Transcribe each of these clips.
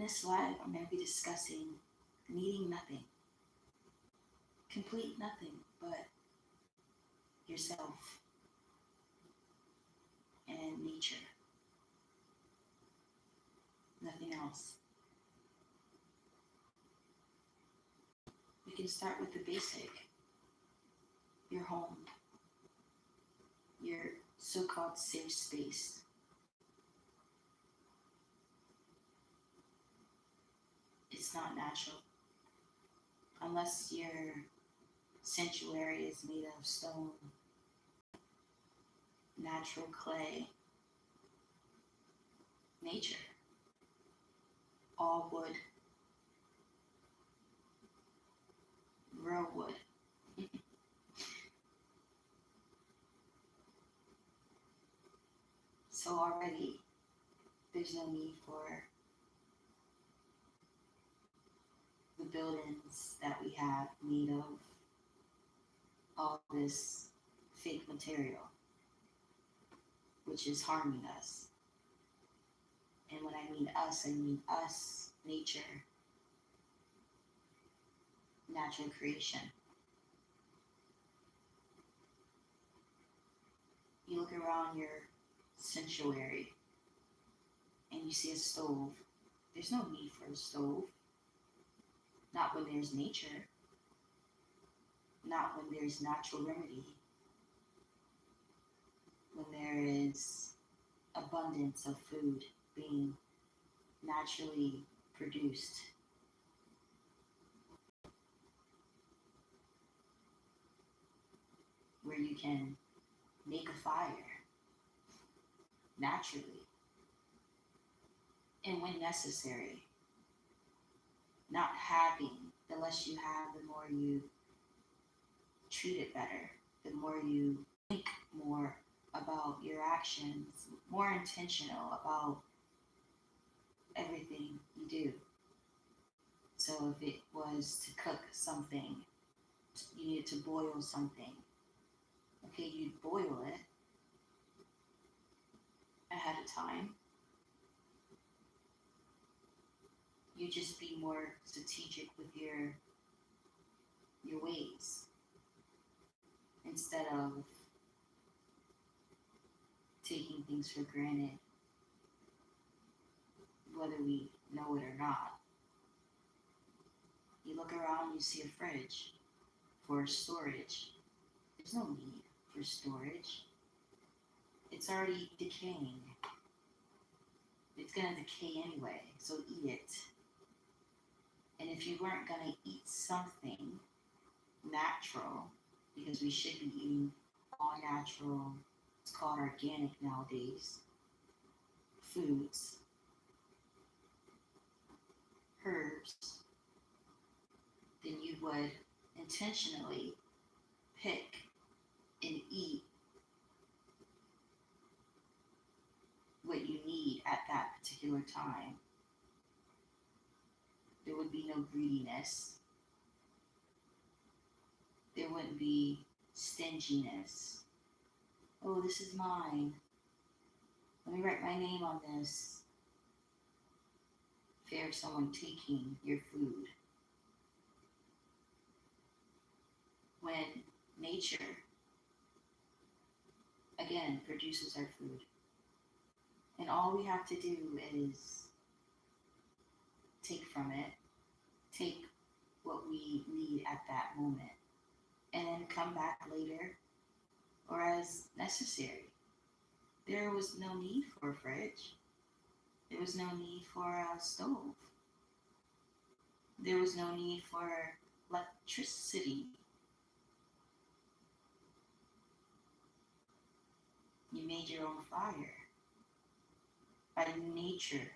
this live, I'm going to be discussing needing nothing, complete nothing but yourself and nature, nothing else. We can start with the basic, your home, your so called safe space. It's not natural unless your sanctuary is made of stone, natural clay, nature, all wood, real wood. So already there's no need for the buildings that we have made of all this fake material, which is harming us. And when I mean us, nature, natural creation. You look around your sanctuary and you see a stove. There's no need for a stove. Not when there's nature, not when there's natural remedy, when there is abundance of food being naturally produced. Where you can make a fire naturally and when necessary. Not having, the less you have, the more you treat it better, the more you think more about your actions, more intentional about everything you do. So if it was to cook something, you needed to boil something, okay, you'd boil it ahead of time. You just be more strategic with your ways instead of taking things for granted, whether we know it or not. You look around, you see a fridge for storage. There's no need for storage. It's already decaying. It's gonna decay anyway, so eat it. And if you weren't gonna eat something natural, because we should be eating all natural, it's called organic nowadays, foods, herbs, then you would intentionally pick and eat what you need at that particular time. There would be no greediness. There wouldn't be stinginess. Oh, this is mine. Let me write my name on this. Fear of someone taking your food. When nature, again, produces our food. And all we have to do is take from it, take what we need at that moment, and then come back later or as necessary. There was no need for a fridge. There was no need for a stove. There was no need for electricity. You made your own fire by nature.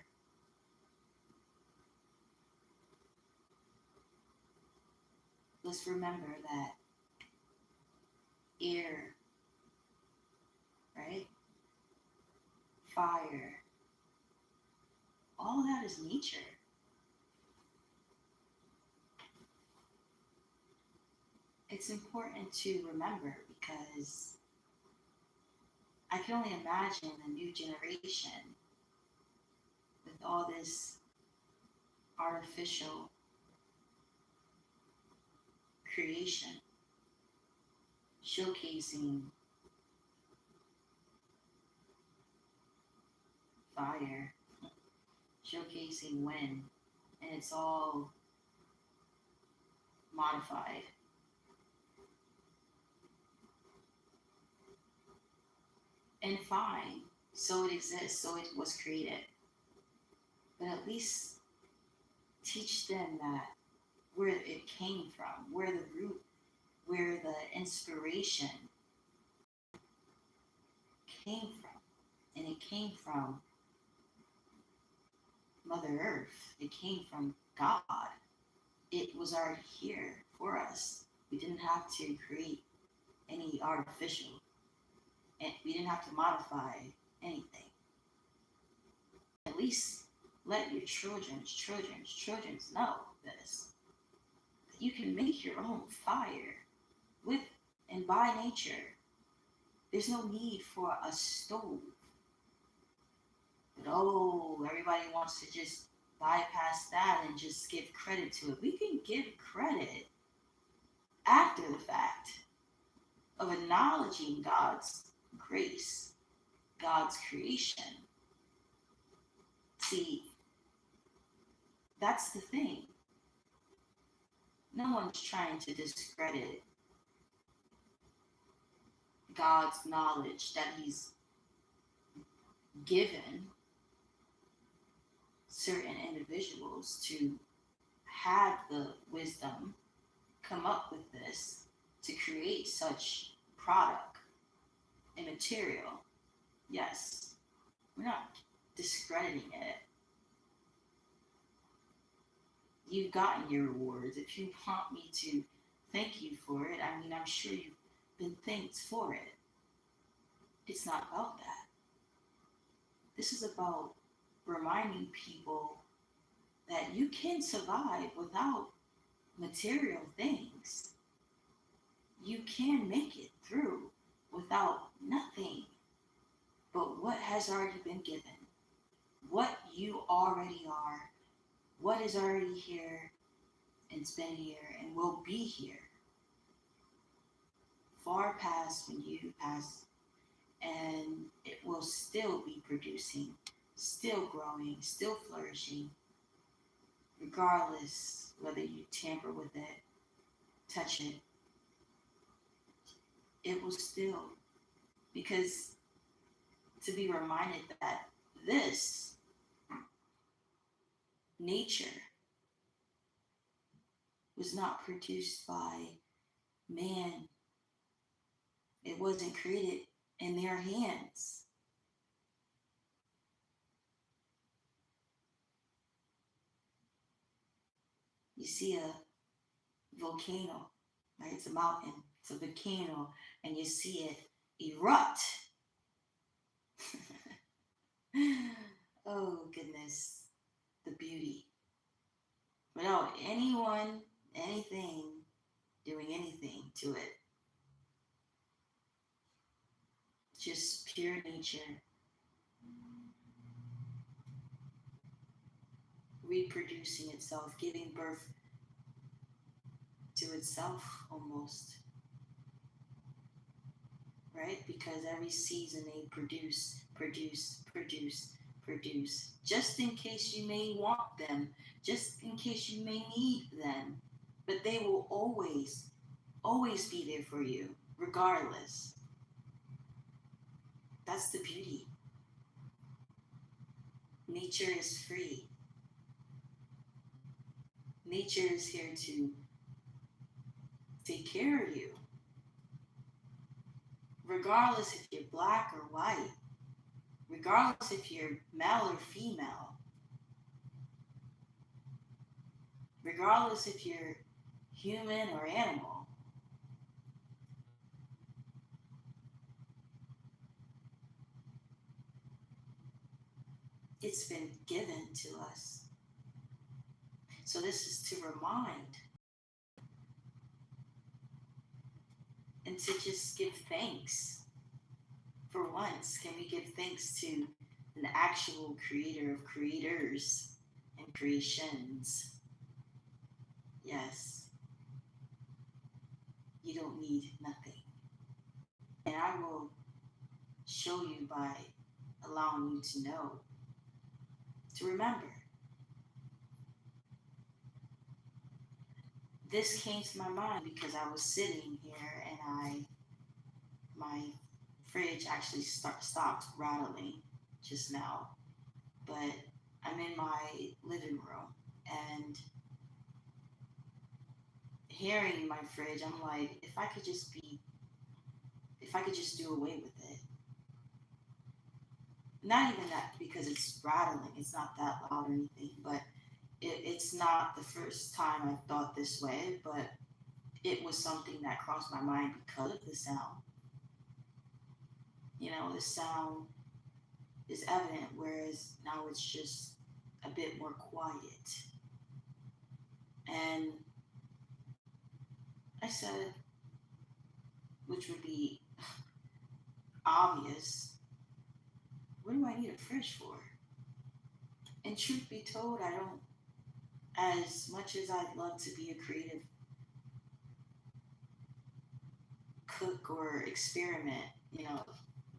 Let's remember that air, right? Fire, all that is nature. It's important to remember because I can only imagine the new generation with all this artificial creation, showcasing fire, showcasing wind, and it's all modified. And fine, so it exists, so it was created. But at least teach them that where it came from, where the root, where the inspiration came from. And it came from Mother Earth, it came from God. It was already here for us. We didn't have to create any artificial, and we didn't have to modify anything. At least let your children's know this. That you can make your own fire with and by nature. There's no need for a stove. But oh, everybody wants to just bypass that and just give credit to it. We can give credit after the fact of acknowledging God's grace, God's creation. See, that's the thing. No one's trying to discredit God's knowledge that He's given certain individuals to have the wisdom come up with this to create such product and material. Yes, we're not discrediting it. You've gotten your rewards. If you want me to thank you for it, I mean, I'm sure you've been thanked for it. It's not about that. This is about reminding people that you can survive without material things. You can make it through without nothing but what has already been given, what you already are, what is already here and's been here and will be here far past when you pass, and it will still be producing, still growing, still flourishing, regardless whether you tamper with it, touch it. It will still, because to be reminded that this nature was not produced by man. It wasn't created in their hands. You see a volcano, right? It's a mountain, it's a volcano, and you see it erupt. Oh, goodness, the beauty. Without anyone, anything doing anything to it. Just pure nature reproducing itself, giving birth to itself almost. Right? Because every season they produce, just in case you may want them, just in case you may need them. But they will always be there for you, regardless. That's the beauty. Nature is free. Nature is here to take care of you. Regardless if you're black or white, regardless if you're male or female, regardless if you're human or animal. It's been given to us. So this is to remind and to just give thanks. For once, can we give thanks to an actual creator of creators and creations. Yes, you don't need nothing. And I will show you by allowing you to know, to remember. This came to my mind because I was sitting here and my fridge actually stopped rattling just now. But I'm in my living room and hearing my fridge, I'm like, if I could just do away with it. Not even that because it's rattling, it's not that loud or anything, but it's not the first time I've thought this way, but it was something that crossed my mind because of the sound. The sound is evident, whereas now it's just a bit more quiet. And I said, which would be obvious, what do I need a fridge for? And truth be told, I don't, as much as I'd love to be a creative cook or experiment, you know,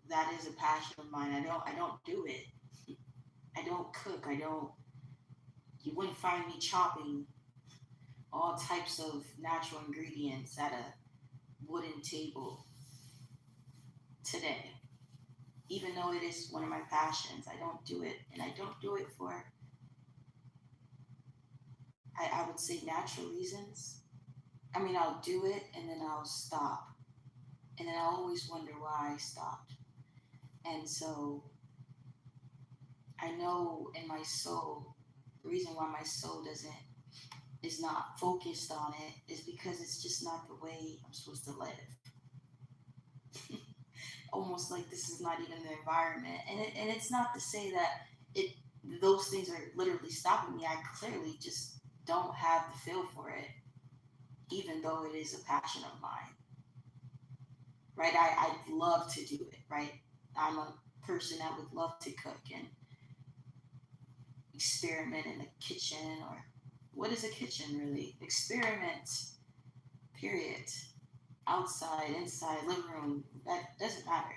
that is a passion of mine. I don't do it. I don't cook. You wouldn't find me chopping all types of natural ingredients at a wooden table today. Even though it is one of my passions, I don't do it. And I don't do it for, I would say, natural reasons. I mean, I'll do it and then I'll stop. And then I'll always wonder why I stopped. And so I know in my soul, the reason why my soul is not focused on it is because it's just not the way I'm supposed to live. Almost like this is not even the environment. And it's not to say that it those things are literally stopping me. I clearly just don't have the feel for it, even though it is a passion of mine. Right? I'd love to do it, right? I'm a person that would love to cook and experiment in the kitchen, or what is a kitchen really? Experiment, period. Outside, inside, living room, that doesn't matter.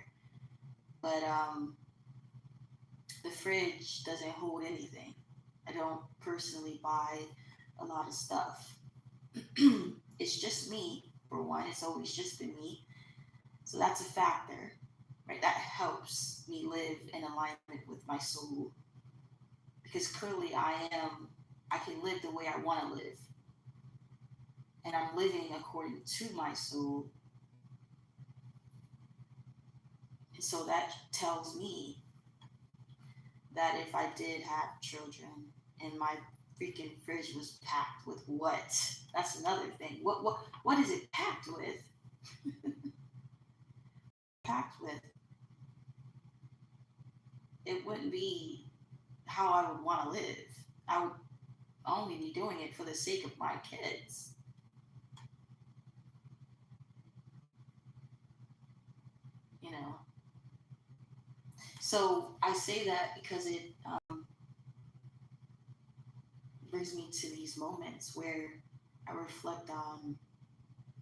But the fridge doesn't hold anything. I don't personally buy a lot of stuff. It's just me, for one. It's always just been me. So that's a factor, right? That helps me live in alignment with my soul. Because clearly I can live the way I want to live. And I'm living according to my soul. And so that tells me that if I did have children and my freaking fridge was packed with what? That's another thing. What is it packed with? Packed with. It wouldn't be how I would want to live. I would only be doing it for the sake of my kids. You know. So I say that because it brings me to these moments where I reflect on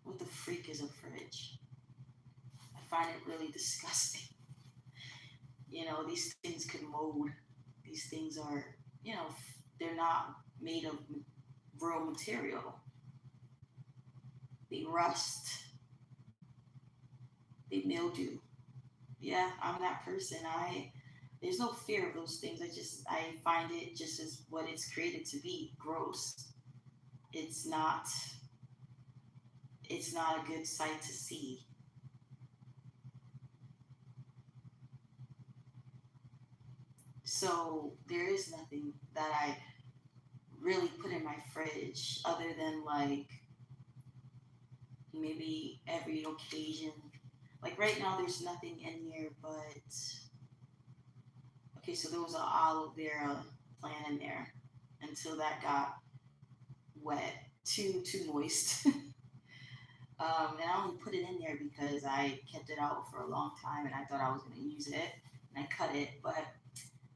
what the freak is a fridge. I find it really disgusting. These things could mold. These things are, they're not made of real material. They rust. They mildew. Yeah, I'm that person. There's no fear of those things. I find it just as what it's created to be, gross. It's not it's not a good sight to see. So there is nothing that I really put in my fridge other than like maybe every occasion. Like right now there's nothing in here but okay, so there was an aloe vera plant in there until that got wet, too moist. And I only put it in there because I kept it out for a long time and I thought I was going to use it and I cut it, but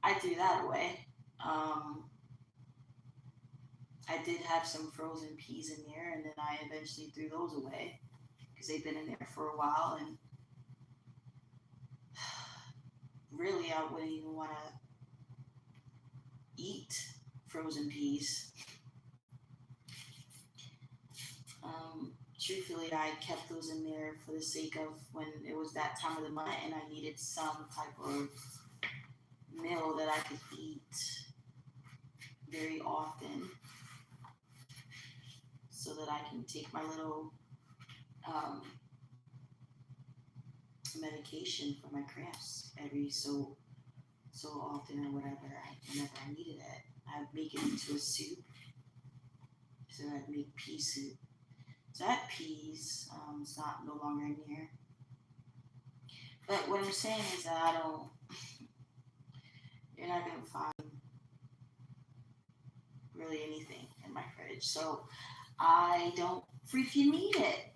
I threw that away. Um, I did have some frozen peas in there, and then I eventually threw those away because they've been in there for a while. And really, I wouldn't even want to eat frozen peas. Truthfully, I kept those in there for the sake of when it was that time of the month and I needed some type of meal that I could eat very often so that I can take my little um, medication for my cramps every so often or whenever I needed it. I'd make it into a soup. So I'd make pea soup. So I had peas. It's not no longer in here. But what I'm saying is that I don't. You're not gonna find really anything in my fridge. So I don't freaking need it.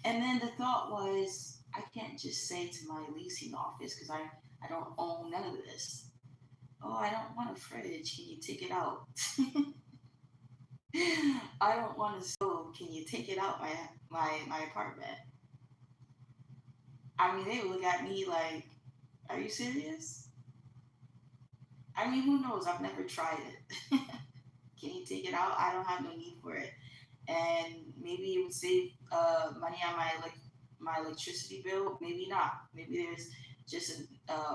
And then the thought was, I can't just say to my leasing office because I don't own none of this. Oh, I don't want a fridge. Can you take it out? I don't want a stove. Can you take it out my apartment? I mean, they would look at me like, are you serious? I mean, who knows? I've never tried it. Can you take it out? I don't have no need for it. And maybe it would save money on my electricity bill. Maybe not. Maybe there's just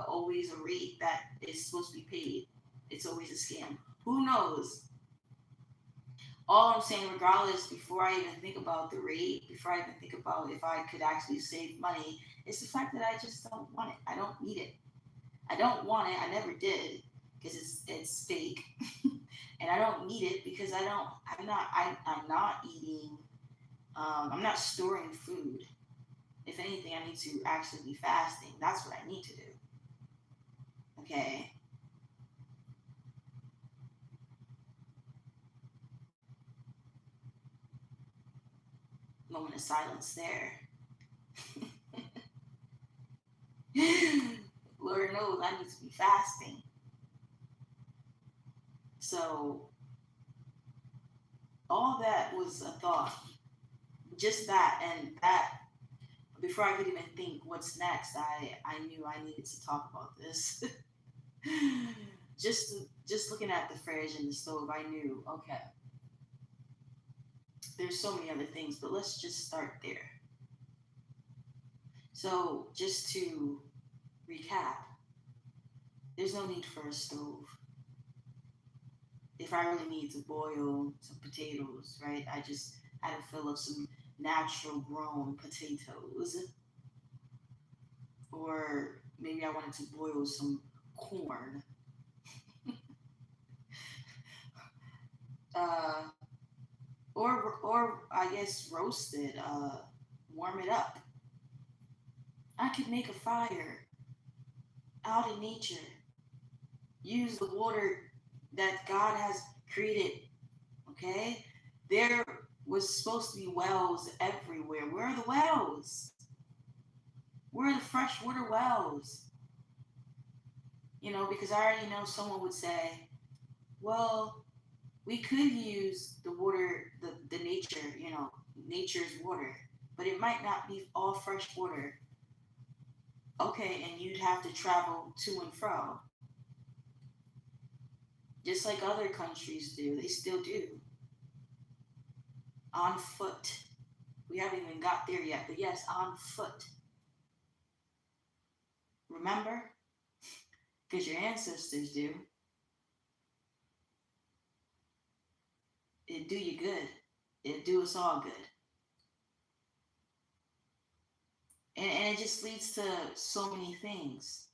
always a rate that is supposed to be paid. It's always a scam. Who knows? All I'm saying, regardless, before I even think about the rate, before I even think about if I could actually save money, it's the fact that I just don't want it. I don't need it. I don't want it. I never did because it's fake, and I don't need it because I don't. I'm not eating. I'm not storing food. If anything, I need to actually be fasting. That's what I need to do. Okay. Moment of silence there. Lord knows I need to be fasting. So all that was a thought. Just that and that before I could even think what's next, I knew I needed to talk about this. Just looking at the fridge and the stove, I knew, okay, there's so many other things, but let's just start there. So just to recap, there's no need for a stove. If I really need to boil some potatoes, right? I just had to fill up some natural grown potatoes. Or maybe I wanted to boil some corn. Uh, or I guess roast it, warm it up. I could make a fire out in nature. Use the water that God has created. Okay, there was supposed to be wells everywhere. Where are the wells? Where are the freshwater wells? Because I already know someone would say, well, we could use the water, the nature, nature's water, but it might not be all fresh water. Okay, and you'd have to travel to and fro, just like other countries do. They still do, on foot. We haven't even got there yet, but yes, on foot. Remember? Because your ancestors do. It'd do you good. It'd do us all good. And it just leads to so many things.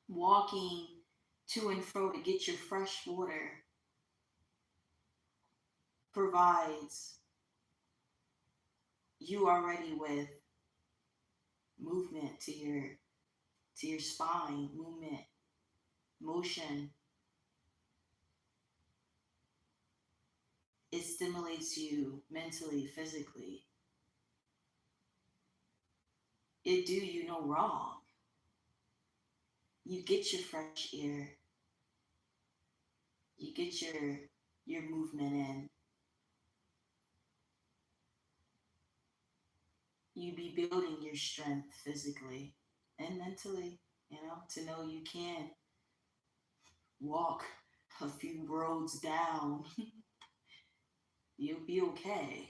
Walking to and fro to get your fresh water provides you already with movement to your spine, movement, motion. It stimulates you mentally, physically. It do you no wrong. You get your fresh air. You get your your movement in. You be building your strength physically and mentally, to know you can walk a few roads down. You'll be okay.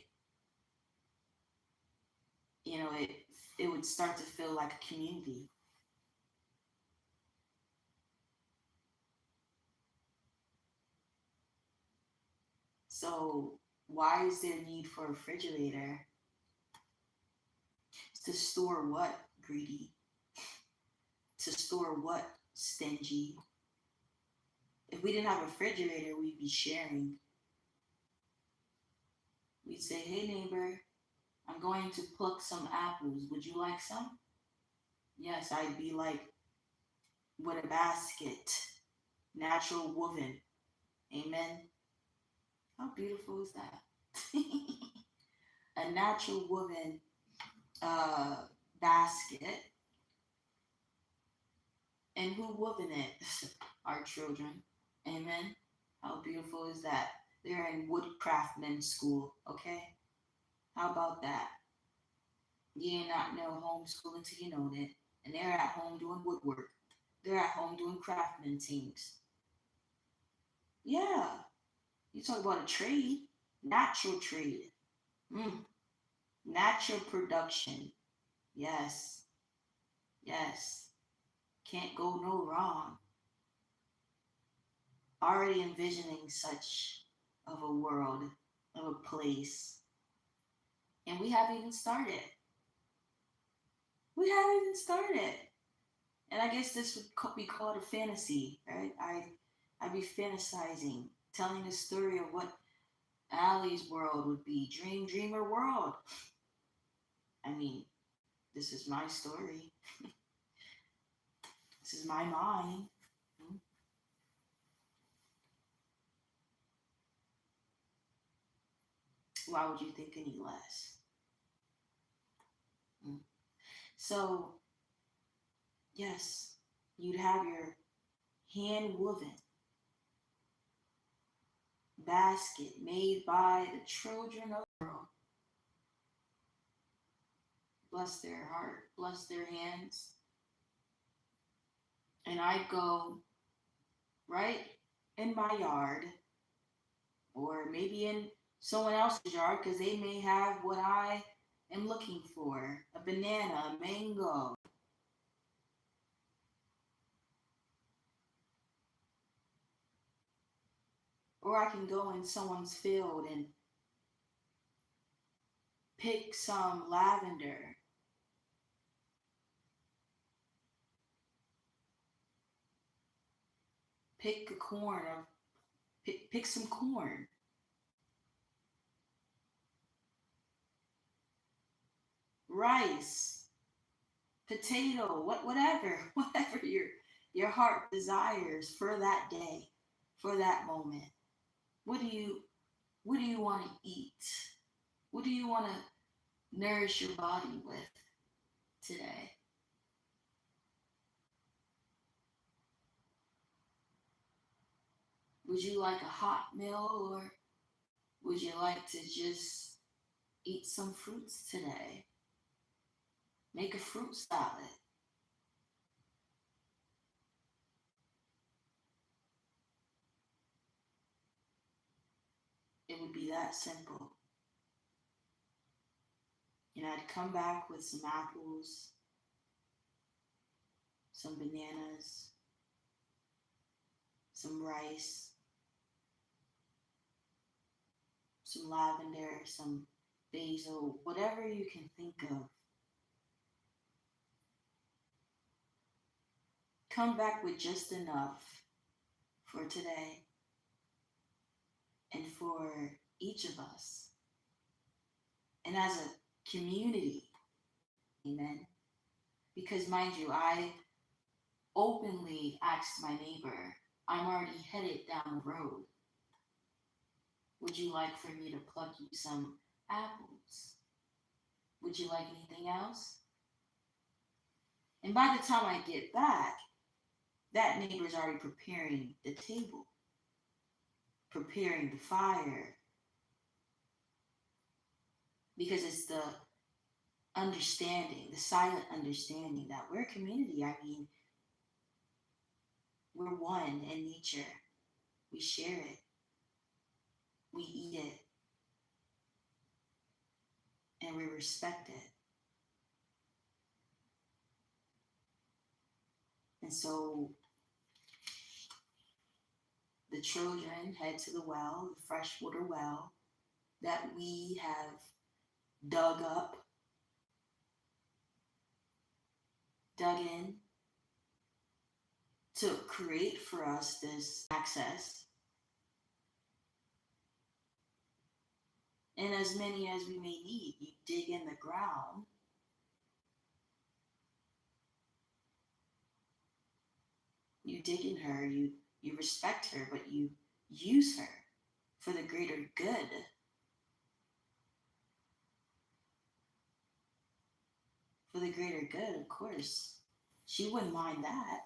It would start to feel like a community. So why is there need for a refrigerator? To store what, greedy? To store what, stingy? If we didn't have a refrigerator, we'd be sharing. We'd say, hey neighbor, I'm going to pluck some apples. Would you like some? Yes, I'd be like, with a basket, natural woven. Amen. How beautiful is that? A natural woven uh, basket. And who woven it? Our children. Amen. How beautiful is that? They're in woodcraftman school, okay? How about that? You ain't not know homeschool until you know it. And they're at home doing woodwork. They're at home doing craftsman things. Yeah. You talk about a trade, natural trade. Mm. Natural production. Yes. Yes. Can't go no wrong. Already envisioning such of a world, of a place. And we haven't even started. We haven't even started. And I guess this would be called a fantasy, right? I'd be fantasizing, telling the story of what Allie's world would be. Dreamer world. I mean, this is my story. This is my mind. Why would you think any less? So, yes, you'd have your hand woven basket made by the children of the world. Bless their heart, bless their hands. And I go right in my yard, or maybe in someone else's yard, because they may have what I am looking for, a banana, a mango. Or I can go in someone's field and pick some lavender. Pick a corn, or pick some corn. Rice, potato, whatever your heart desires for that day, for that moment. What do you want to eat? What do you want to nourish your body with today? Would you like a hot meal, or would you like to just eat some fruits today? Make a fruit salad. It would be that simple. I'd come back with some apples, some bananas, some rice, some lavender, some basil, whatever you can think of. Come back with just enough for today and for each of us. And as a community, amen. Because mind you, I openly asked my neighbor, I'm already headed down the road. Would you like for me to pluck you some apples? Would you like anything else? And by the time I get back, that neighbor's already preparing the table. preparing the fire, because it's the understanding, the silent understanding that we're a community. I mean, we're one in nature. We share it, we eat it, and we respect it. And so the children head to the well, the freshwater well that we have dug up, dug in to create for us this access. And as many as we may need, you dig in the ground. You dig in her, you respect her, but you use her for the greater good. For the greater good, of course. She wouldn't mind that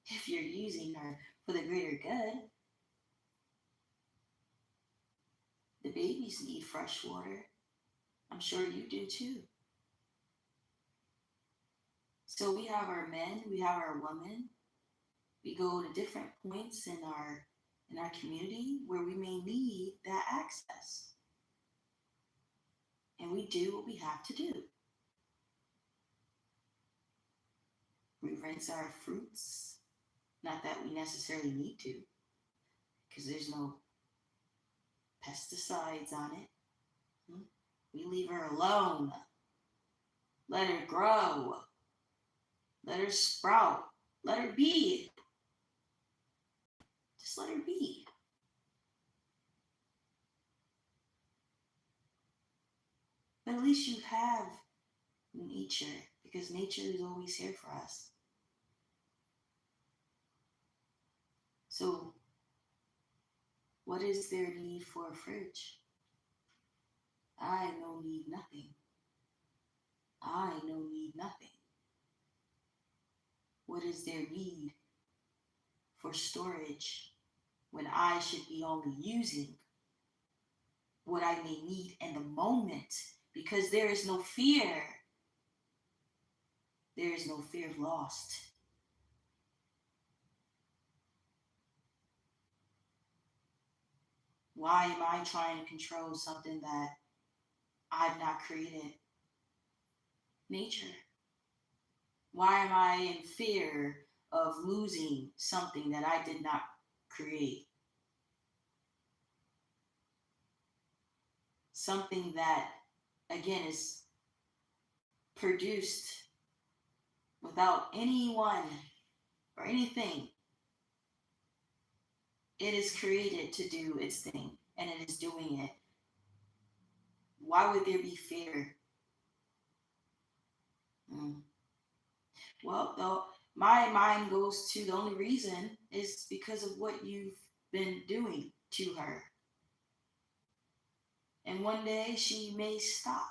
if you're using her for the greater good. The babies need fresh water. I'm sure you do too. So we have our men, we have our women. We go to different points in our community where we may need that access. And we do what we have to do. We rinse our fruits. Not that we necessarily need to, because there's no pesticides on it. We leave her alone. Let her grow. Let her sprout. Let her be. Just let her be. But at least you have nature, because nature is always here for us. So, what is there need for a fridge? I no need nothing. I no need nothing. What is there need for storage when I should be only using what I may need in the moment? Because there is no fear. There is no fear of lost. Why am I trying to control something that I've not created? Nature. Why am I in fear of losing something that I did not create? Something that, again, is produced without anyone or anything. It is created to do its thing, and it is doing it. Why would there be fear? Well, though, my mind goes to the only reason is because of what you've been doing to her. And one day she may stop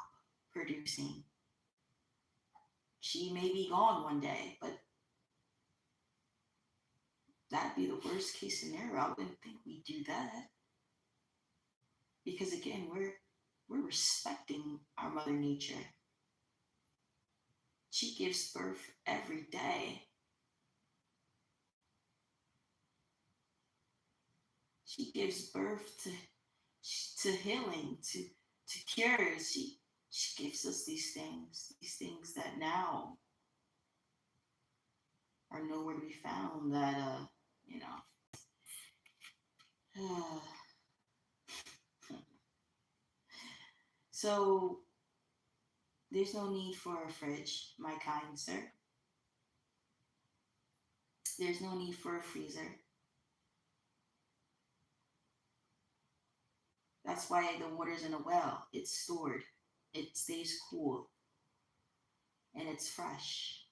producing. She may be gone one day, but that'd be the worst case scenario. I wouldn't think we'd do that. Because again, we're respecting our Mother Nature. She gives birth every day. She gives birth to healing, to cures. She gives us these things that now are nowhere to be found. That So there's no need for a fridge, my kind sir. There's no need for a freezer. That's why the water's in a well. It's stored. It stays cool. And it's fresh.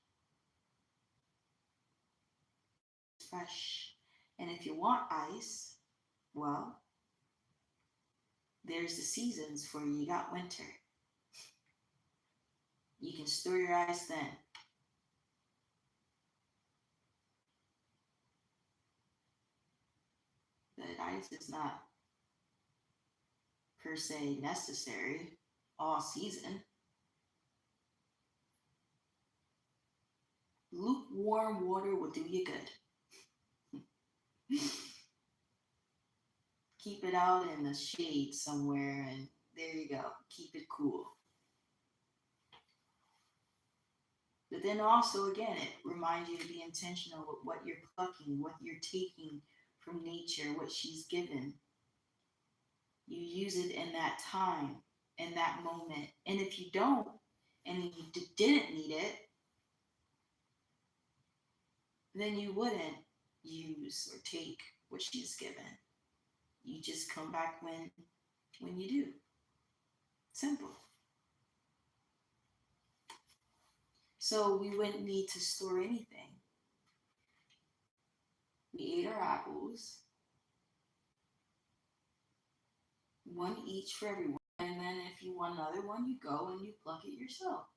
It's fresh. And if you want ice, well, there's the seasons for you. You got winter. You can store your ice then. But ice is not per se necessary all season. Lukewarm water will do you good. Keep it out in the shade somewhere, and there you go. Keep it cool. But then also, again, it reminds you to be intentional with what you're plucking, what you're taking from nature, what she's given. You use it in that time, in that moment. And if you don't, and you didn't need it, then you wouldn't use or take what she's given. You just come back when you do. Simple. So we wouldn't need to store anything. We ate our apples, one each for everyone. And then if you want another one, you go and you pluck it yourself.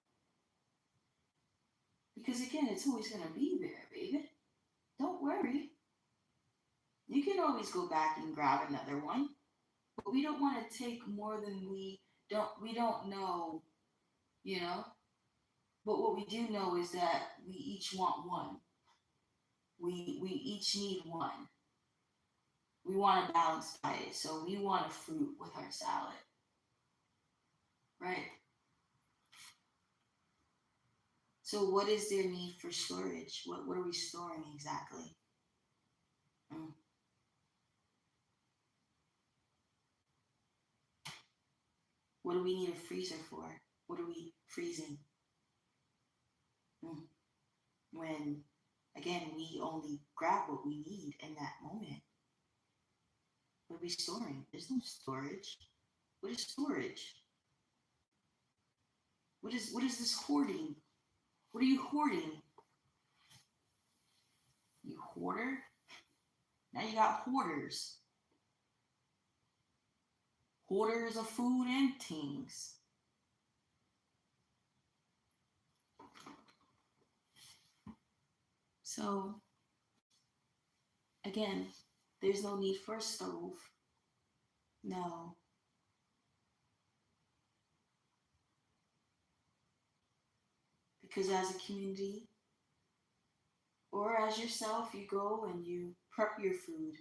Because again, it's always going to be there, baby. Don't worry. You can always go back and grab another one. But we don't want to take more than we don't know, you know? But what we do know is that we each want one. We each need one. We want a balanced diet, so we want a fruit with our salad. Right? So what is their need for storage? What are we storing exactly? Mm. What do we need a freezer for? What are we freezing? Mm. When, again, we only grab what we need in that moment. What are we storing? There's no storage. What is storage? What is this hoarding? What are you hoarding? You hoarder? Now you got hoarders. Hoarders of food and things. So again, there's no need for a stove. No. Because as a community or as yourself, you go and you prep your food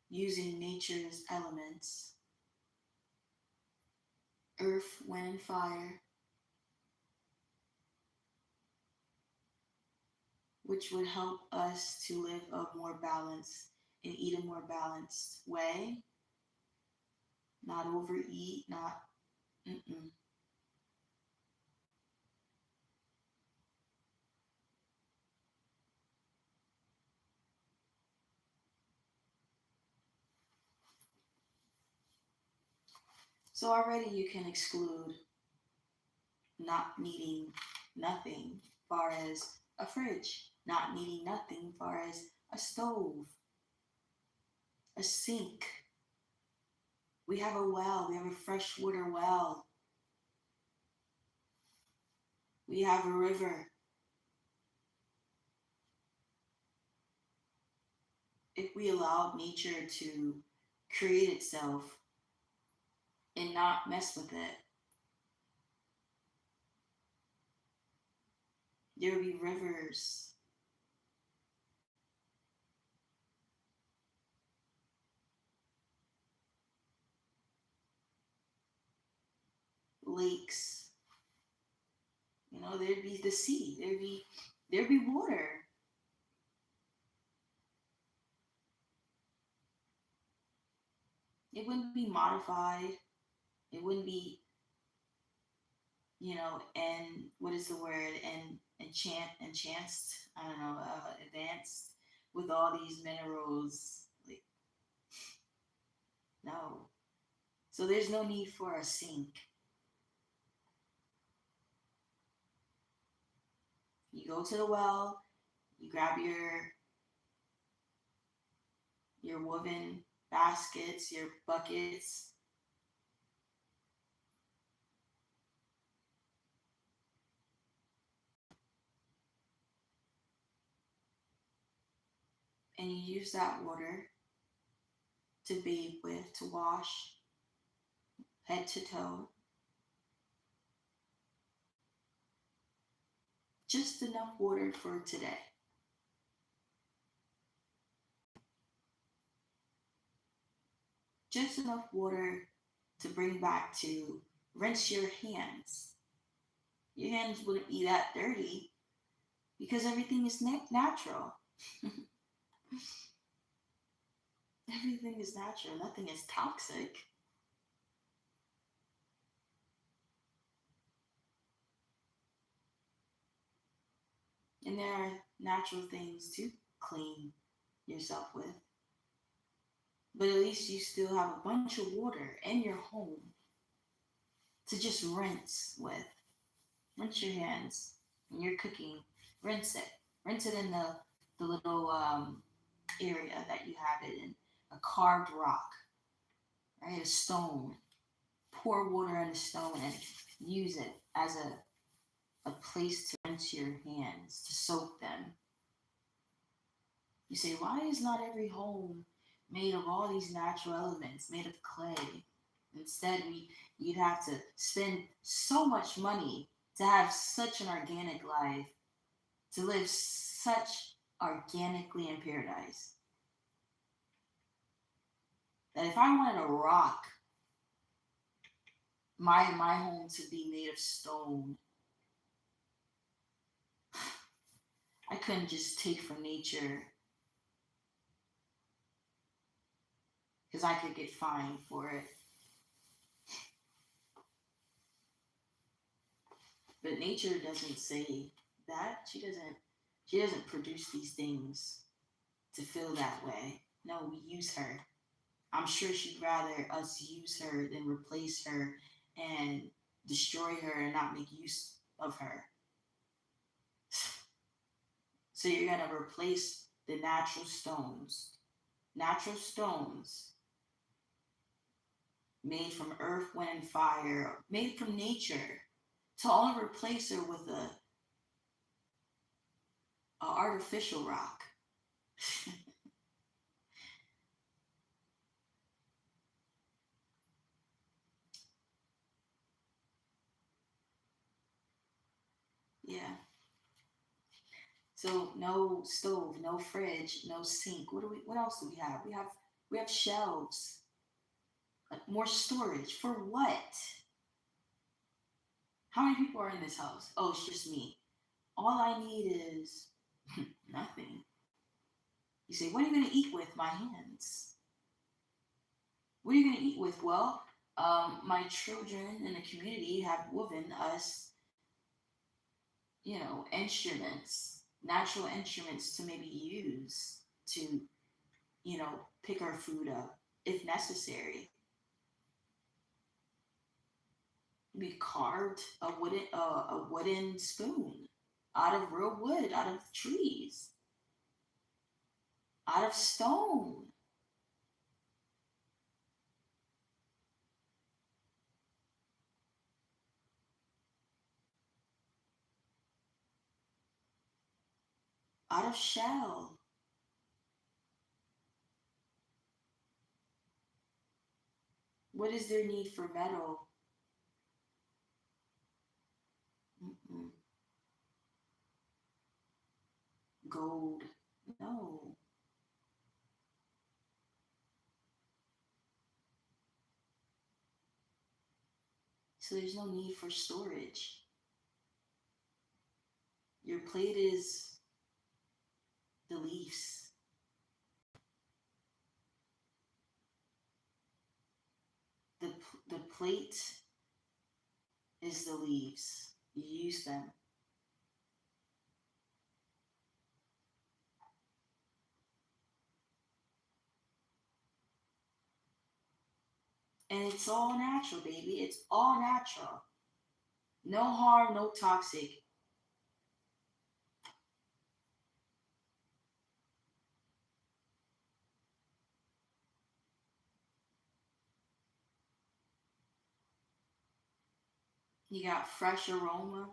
using nature's elements, earth, wind, and fire, which would help us to live a more balanced and eat a more balanced way, not overeat, not, mm-mm. So already you can exclude not needing nothing far as a fridge, not needing nothing far as a stove, a sink. We have a well, we have a freshwater well, we have a river. If we allowed nature to create itself and not mess with it, there would be rivers, lakes, there'd be the sea, there'd be water. It wouldn't be modified. It wouldn't be, and what is the word? And enhanced, I don't know, advanced with all these minerals. Like, no. So there's no need for a sink. You go to the well, you grab your woven baskets, your buckets, and you use that water to bathe with, to wash head to toe. Just enough water for today. Just enough water to bring back to rinse your hands. Your hands wouldn't be that dirty because everything is natural. Everything is natural. Nothing is toxic. And there are natural things to clean yourself with. But at least you still have a bunch of water in your home to just rinse with. Rinse your hands when you're cooking. Rinse it. Rinse it in the little area that you have it in. A carved rock, right? A stone. Pour water in a stone and use it as a place to rinse your hands, to soak them. You say, why is not every home made of all these natural elements, made of clay? Instead, you'd have to spend so much money to have such an organic life, to live such organically in paradise. That if I wanted a rock, my home to be made of stone, I couldn't just take from nature because I could get fined for it. But nature doesn't say that. She doesn't produce these things to feel that way. No, we use her. I'm sure she'd rather us use her than replace her and destroy her and not make use of her. So you're going to replace the natural stones. Natural stones made from earth, wind, and fire, made from nature, to only replace her with a artificial rock. Yeah. So no stove, no fridge, no sink. What else do we have? We have shelves. Like more storage. For what? How many people are in this house? Oh, it's just me. All I need is nothing. You say, what are you going to eat with? My hands. What are you going to eat with? Well, my children in the community have woven us, instruments, natural instruments to maybe use to, pick our food up if necessary. We carved a wooden spoon out of real wood, out of trees, out of stone. Out of shell. What is their need for metal? Mm-mm. Gold? No. So there's no need for storage. Your plate is the leaves. The, the plate is the leaves. You use them. And it's all natural, baby. It's all natural. No harm, no toxic. You got fresh aroma.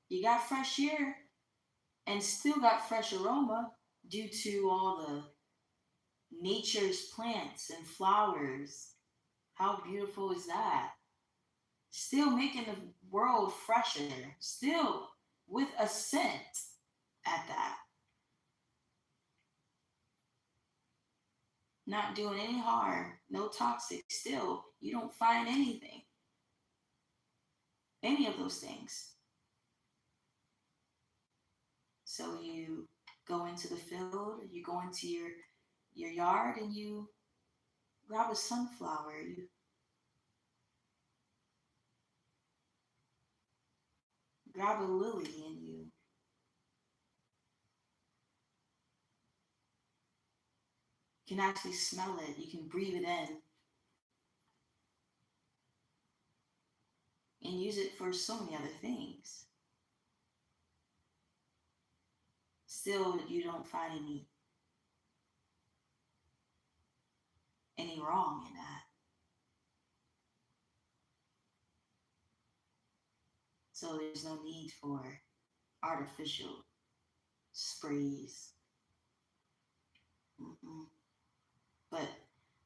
You got fresh air and still got fresh aroma due to all the nature's plants and flowers. How beautiful is that? Still making the world fresher, still with a scent at that. Not doing any harm, no toxic, still, you don't find anything, any of those things. So you go into the field, you go into your yard and you grab a sunflower, you grab a lily and you can actually smell it, you can breathe it in and use it for so many other things. Still you don't find any wrong in that. So there's no need for artificial sprays. Mm-mm. But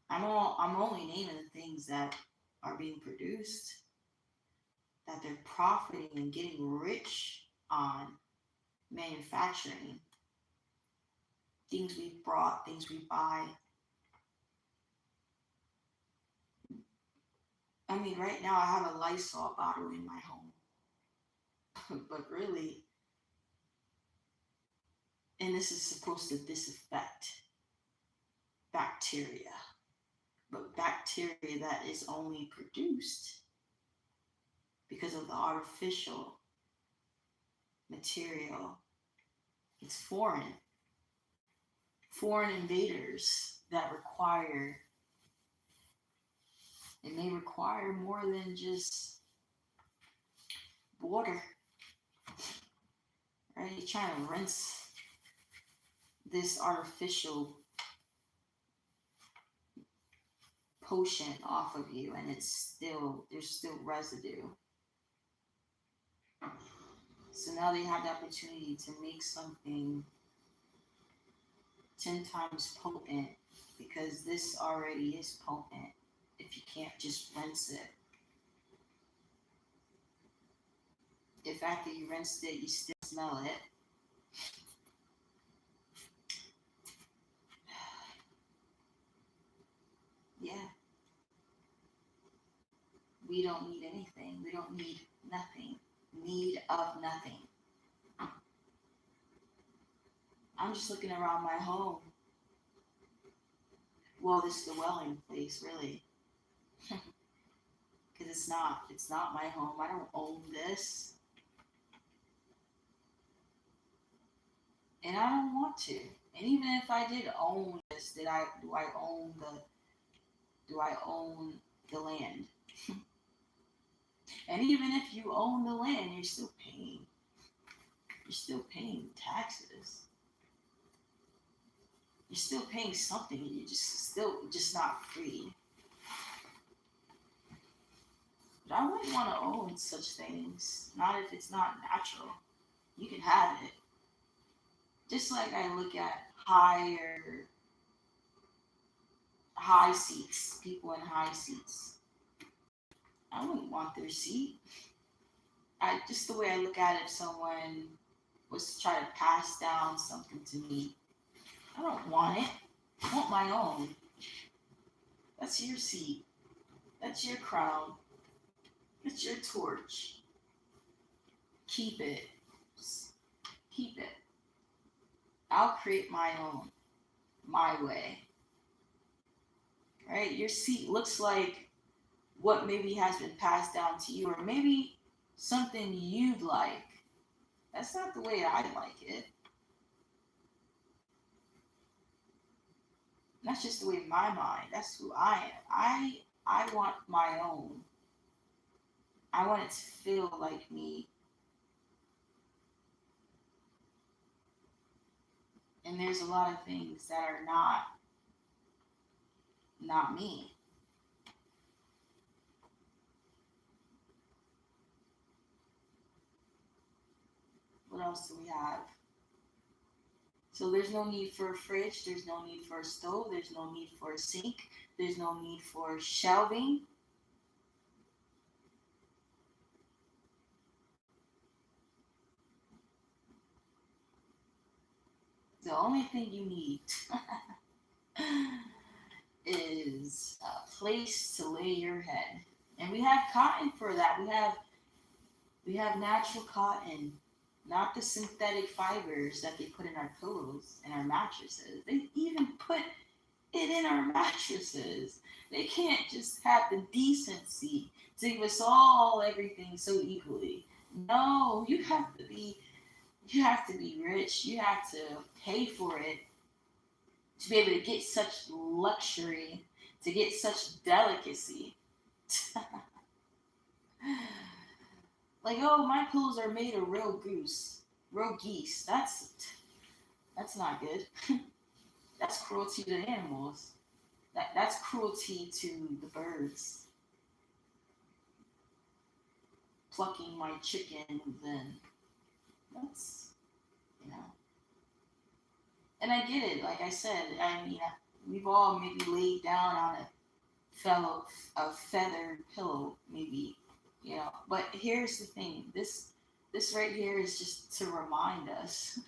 I'm only naming the things that are being produced, that they're profiting and getting rich on manufacturing. Things we brought, things we buy. I mean, right now I have a Lysol bottle in my home, but really, and this is supposed to disinfect bacteria, but bacteria that is only produced because of the artificial material. It's foreign invaders that require, and they require more than just water, right? You're trying to rinse this artificial potion off of you, and there's still residue. So now they have the opportunity to make something 10 times potent because this already is potent if you can't just rinse it. If after you rinsed it, you still smell it, yeah, we don't need anything. We don't need nothing. Need of nothing. I'm just looking around my home. Well, this is the dwelling place, really, because it's not my home. I don't own this, and I don't want to. And even if I did own this, do I own the land? And even if you own the land, you're still paying taxes. You're still paying something. You just not free. But I wouldn't want to own such things. Not if it's not natural. You can have it. Just like I look at high seats, people in high seats. I wouldn't want their seat. I just the way I look at it, if someone was to try to pass down something to me, I don't want it. I want my own. That's your seat. That's your crown. That's your torch. Keep it. Just keep it. I'll create my own, my way. Right? Your seat looks like what maybe has been passed down to you, or maybe something you'd like. That's not the way I like it. That's just the way my mind. That's who I am. I want my own. I want it to feel like me. And there's a lot of things that are not me. What else do we have? So there's no need for a fridge, there's no need for a stove, there's no need for a sink, there's no need for shelving. The only thing you need is a place to lay your head. And we have cotton for that. We have natural cotton, not the synthetic fibers that they put in our pillows and our mattresses. They even put it in our mattresses. They can't just have the decency to give us all everything so equally. No, you have to be rich. You have to pay for it to be able to get such luxury, to get such delicacy. Like, oh, my pillows are made of real geese. That's not good. That's cruelty to the animals. That's cruelty to the birds. Plucking my chickens and that's you know. And I get it. Like I said, I mean, we've all maybe laid down on a feathered pillow, maybe, But here's the thing. This right here is just to remind us.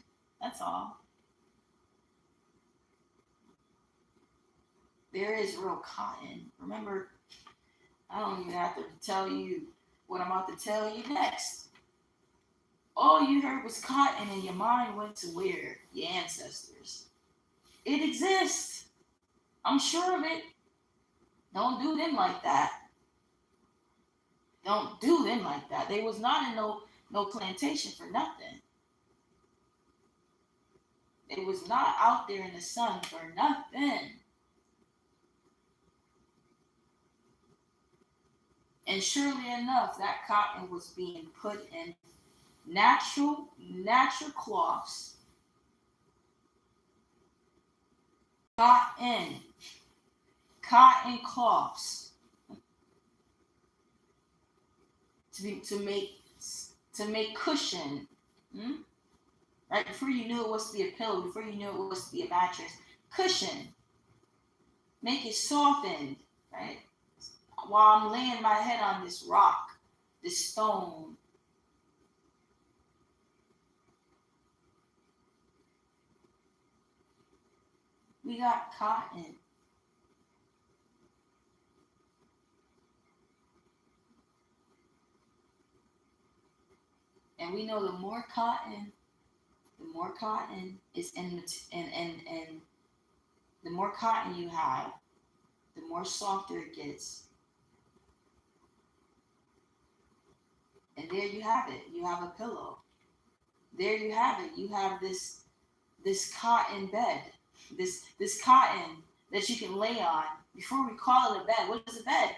That's all. There is real cotton. Remember, I don't even have to tell you what I'm about to tell you next. All you heard was cotton, and your mind went to where? Your ancestors. It exists. I'm sure of it. Don't do them like that. Don't do them like that. They was not in no plantation for nothing. It was not out there in the sun for nothing. And surely enough, that cotton was being put in natural cloths. Cotton, cotton cloths to make cushion. Hmm? Right before you knew it was to be a pillow, before you knew it was to be a mattress, cushion, make it softened, right? While I'm laying my head on this rock, this stone. We got cotton. And we know the more cotton is and the more cotton you have, the more softer it gets. And there you have it. You have a pillow. There you have it. You have this cotton bed. This cotton that you can lay on. Before we call it a bed, what is a bed?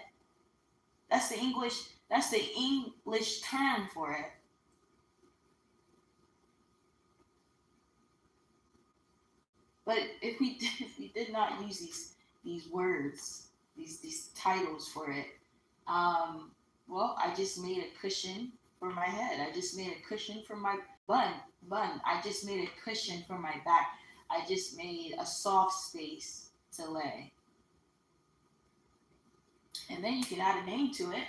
That's the English. That's the English term for it. But if we did not use these words, these titles for it, um, well, I just made a cushion for my head. I just made a cushion for my bun. I just made a cushion for my back. I just made a soft space to lay. And then you can add a name to it.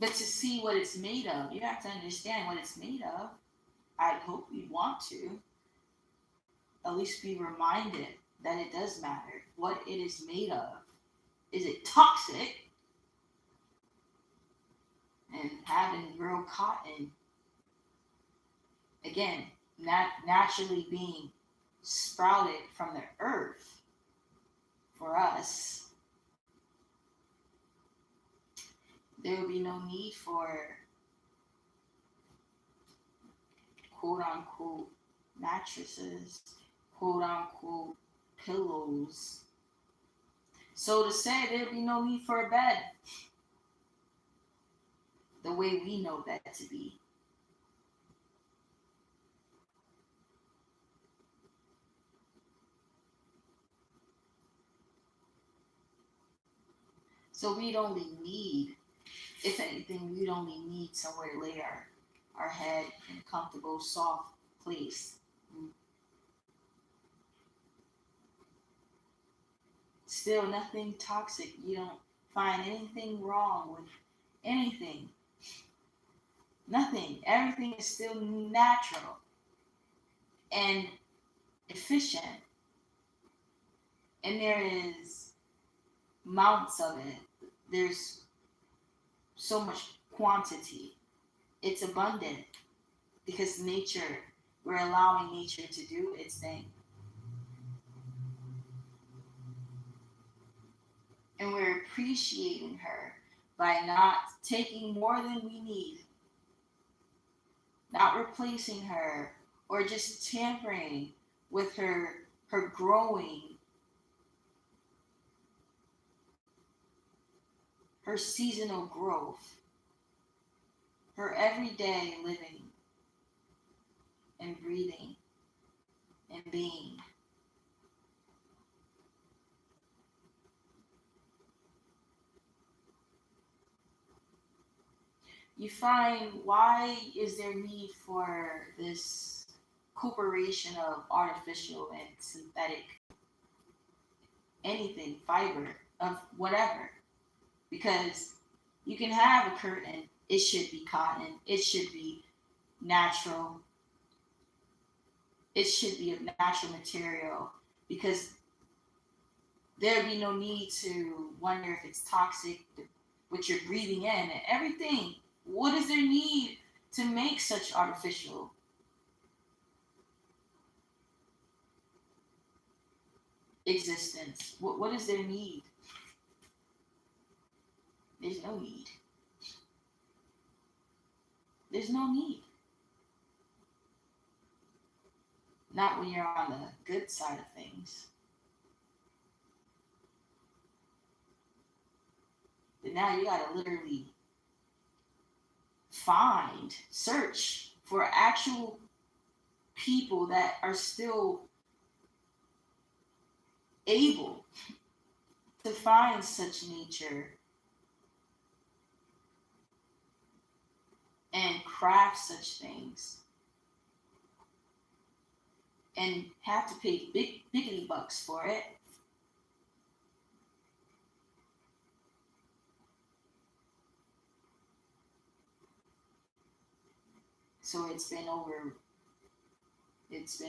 But to see what it's made of, you have to understand what it's made of. I hope you want to at least be reminded that it does matter what it is made of. Is it toxic? And having real cotton, again, naturally being sprouted from the earth for us, there will be no need for quote unquote mattresses, quote unquote pillows. So to say there'd be no need for a bed the way we know bed to be. So we'd only need, if anything, we'd only need somewhere to lay our head in a comfortable, soft place. Still nothing toxic. You don't find anything wrong with anything. Nothing. Everything is still natural and efficient. And there is amounts of it. There's so much quantity. It's abundant because nature, we're allowing nature to do its thing. And we're appreciating her by not taking more than we need, not replacing her or just tampering with her growing, her seasonal growth, her everyday living and breathing and being. You find, why is there need for this cooperation of artificial and synthetic anything, fiber, of whatever? Because you can have a curtain, it should be cotton, it should be natural, it should be of natural material, because there'd be no need to wonder if it's toxic, what you're breathing in and everything. What is their need to make such artificial? Existence? What is their need? There's no need. There's no need. Not when you're on the good side of things. But now you gotta literally search for actual people that are still able to find such nature and craft such things and have to pay biggity bucks for it. So it's been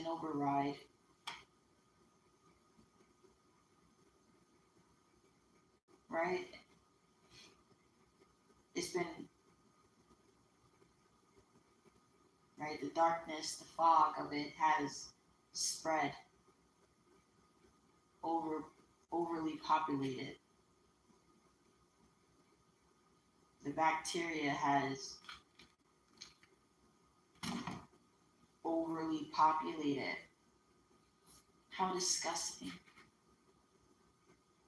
override. Right? It's been, right, the darkness, the fog of it has spread, overly populated. The bacteria has overly populated. How disgusting.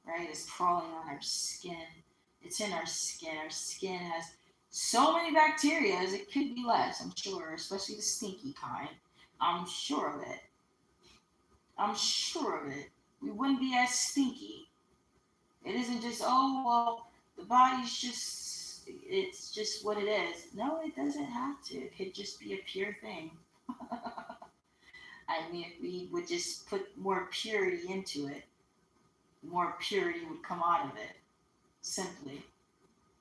Right? It's crawling on our skin. It's in our skin. Our skin has so many bacteria. It could be less, I'm sure, especially the stinky kind. I'm sure of it. I'm sure of it. We wouldn't be as stinky. It isn't just, oh, well, the body's just, it's just what it is. No, it doesn't have to. It could just be a pure thing. I mean, if we would just put more purity into it, more purity would come out of it. Simply.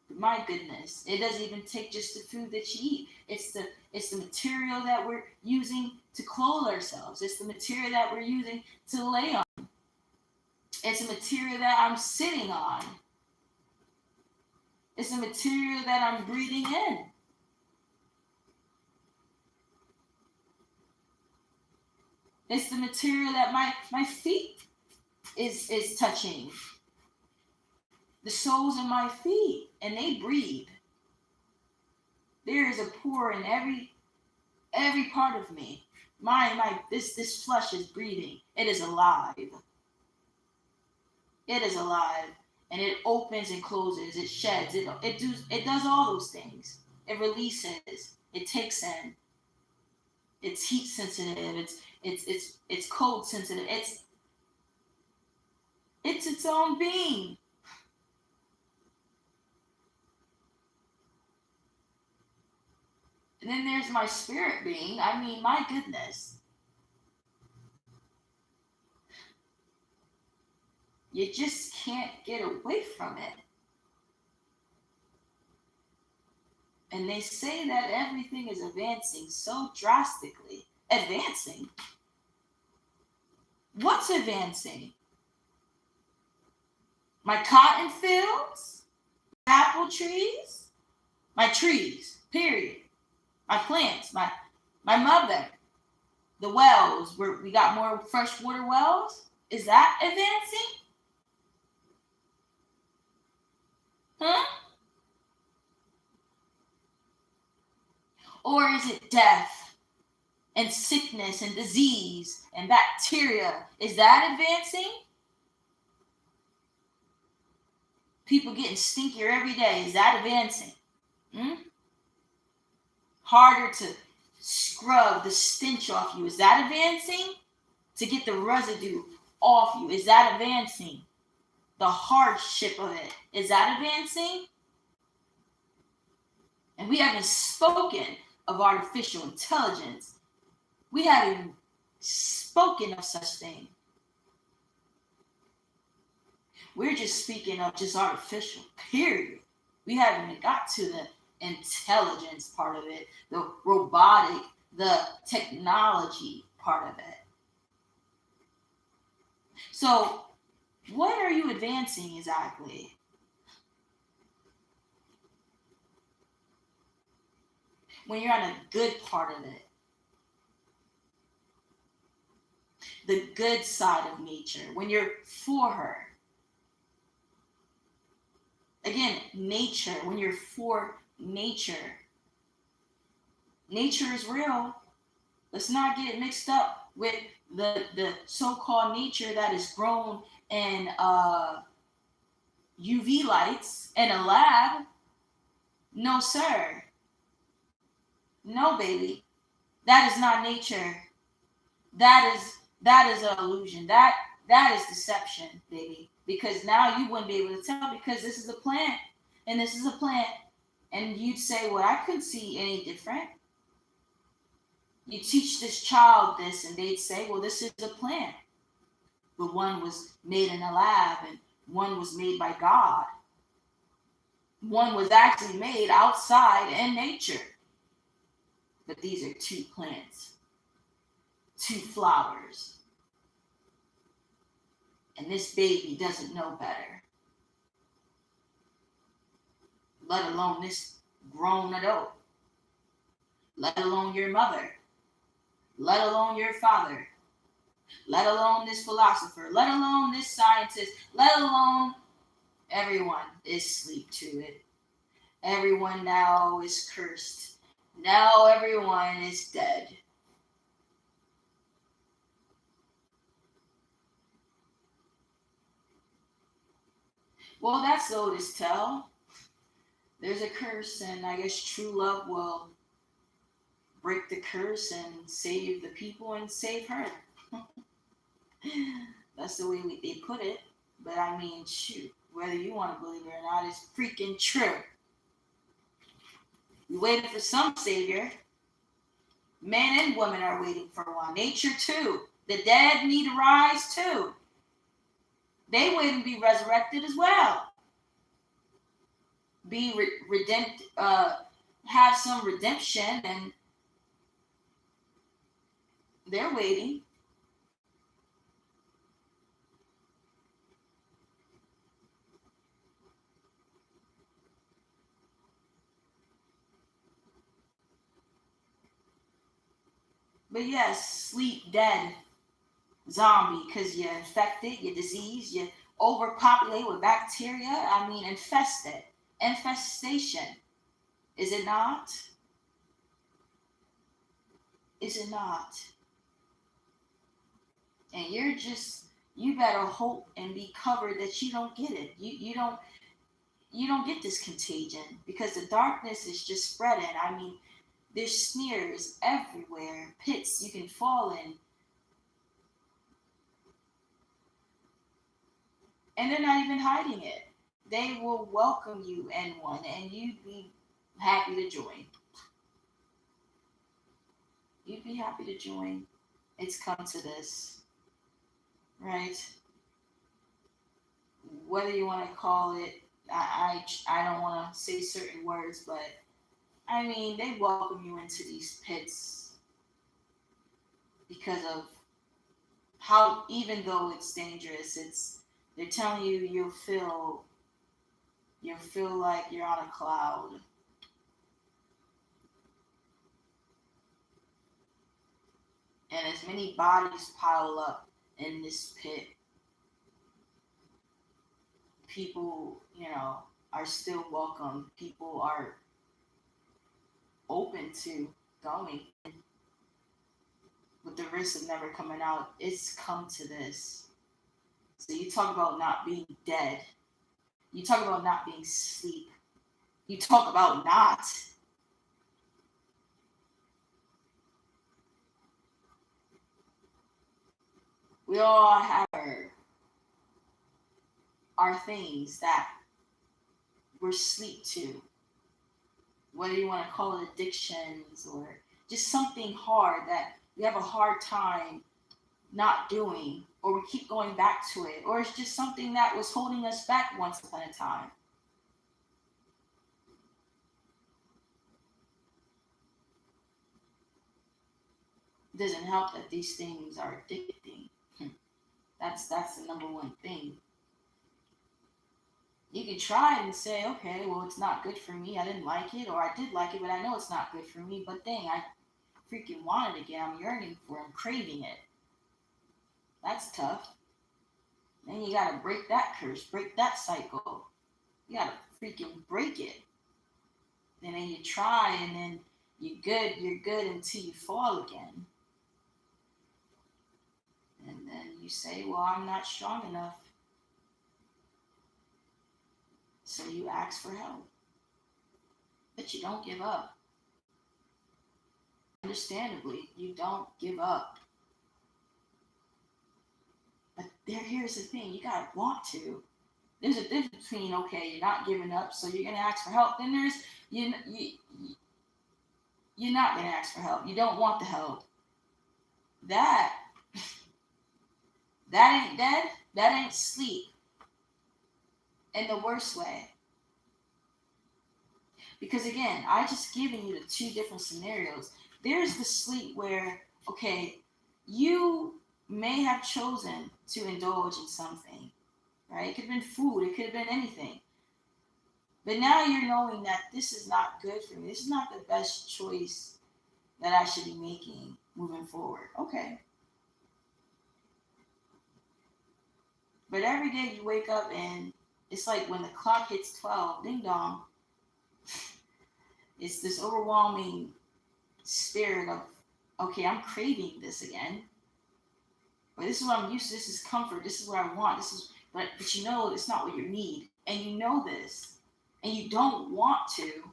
My goodness, it doesn't even take just the food that you eat. It's the material that we're using to clothe ourselves. It's the material that we're using to lay on. It's the material that I'm sitting on. It's the material that I'm breathing in. It's the material that my feet is touching. The soles of my feet, and they breathe. There is a pore in every part of me. This flesh is breathing. It is alive. It is alive, and it opens and closes. It sheds. It does all those things. It releases. It takes in. It's heat sensitive. It's cold sensitive. It's its own being. And then there's my spirit being. I mean, my goodness. You just can't get away from it. And they say that everything is advancing so drastically. Advancing? What's advancing? My cotton fields? Apple trees? My trees, period. My plants, my mother. The wells, where we got more freshwater wells? Is that advancing? Huh? Or is it death and sickness and disease and bacteria? Is that advancing? People getting stinkier every day. Is that advancing? Hmm? Harder to scrub the stench off you. Is that advancing? To get the residue off you. Is that advancing? The hardship of it. Is that advancing? And we haven't spoken of artificial intelligence. We haven't spoken of such thing. We're just speaking of just artificial, period. We haven't even got to the intelligence part of it, the robotic, the technology part of it. So, what are you advancing exactly? When you're on a good part of it, the good side of nature, when you're for her. Again, nature, when you're for nature. Nature is real. Let's not get it mixed up with the so-called nature that is grown in UV lights in a lab. No, sir. No, baby. That is not nature. That is an illusion. That is deception, baby. Because now you wouldn't be able to tell because this is a plant and this is a plant, and you'd say, "Well, I couldn't see any different." You teach this child this, and they'd say, "Well, this is a plant, but one was made in a lab, and one was made by God. One was actually made outside in nature." But these are two plants, two flowers. And this baby doesn't know better, let alone this grown adult, let alone your mother, let alone your father, let alone this philosopher, let alone this scientist, let alone everyone is asleep to it. Everyone now is cursed. Now everyone is dead. Well, that's the oldest tale. There's a curse, and I guess true love will break the curse and save the people and save her. That's the way they put it. But I mean, shoot, whether you want to believe it or not, it's freaking true. We waited for some savior. Men and women are waiting for one. Nature too. The dead need to rise too. They wait and be resurrected as well. Be have some redemption, and they're waiting. But yes, sleep dead, zombie, because you're infected, you're diseased, you're overpopulated with bacteria. I mean, infested, infestation. Is it not? Is it not? And you better hope and be covered that you don't get it. You don't get this contagion because the darkness is just spreading. I mean, there's sneers everywhere, pits you can fall in, and they're not even hiding it. They will welcome you in one, and you'd be happy to join. You'd be happy to join. It's come to this, right? whether you want to call it, I don't want to say certain words, but I mean, they welcome you into these pits because of how, even though it's dangerous, they're telling you you'll feel like you're on a cloud. And as many bodies pile up in this pit, people, are still welcome. People are open to going, with the risk of never coming out. It's come to this. So you talk about not being dead. You talk about not being asleep. You talk about not. We all have our things that we're asleep to. Whether you want to call it addictions or just something hard that we have a hard time not doing, or we keep going back to it, or it's just something that was holding us back once upon a time. It doesn't help that these things are addicting. That's the number one thing. You can try and say, okay, well, it's not good for me. I didn't like it, or I did like it, but I know it's not good for me. But dang, I freaking want it again. I'm yearning for it. I'm craving it. That's tough. Then you gotta break that curse, break that cycle. You gotta freaking break it. And then you try, and then you're good until you fall again. And then you say, well, I'm not strong enough. So you ask for help. But you don't give up. Understandably, you don't give up. But here's the thing, you gotta want to. There's a difference between, okay, you're not giving up, so you're gonna ask for help. Then there's you're not gonna ask for help. You don't want the help. That that ain't dead. That ain't sleep. In the worst way. Because again, I just given you the two different scenarios. There's the sleep where, okay, you may have chosen to indulge in something, right? It could have been food, it could have been anything. But now you're knowing that this is not good for me. This is not the best choice that I should be making moving forward. Okay. But every day you wake up and it's like when the clock hits 12, ding dong, it's this overwhelming spirit of, okay, I'm craving this again. But this is what I'm used to. This is comfort. This is what I want. But you know it's not what you need, and you know this, and you don't want to.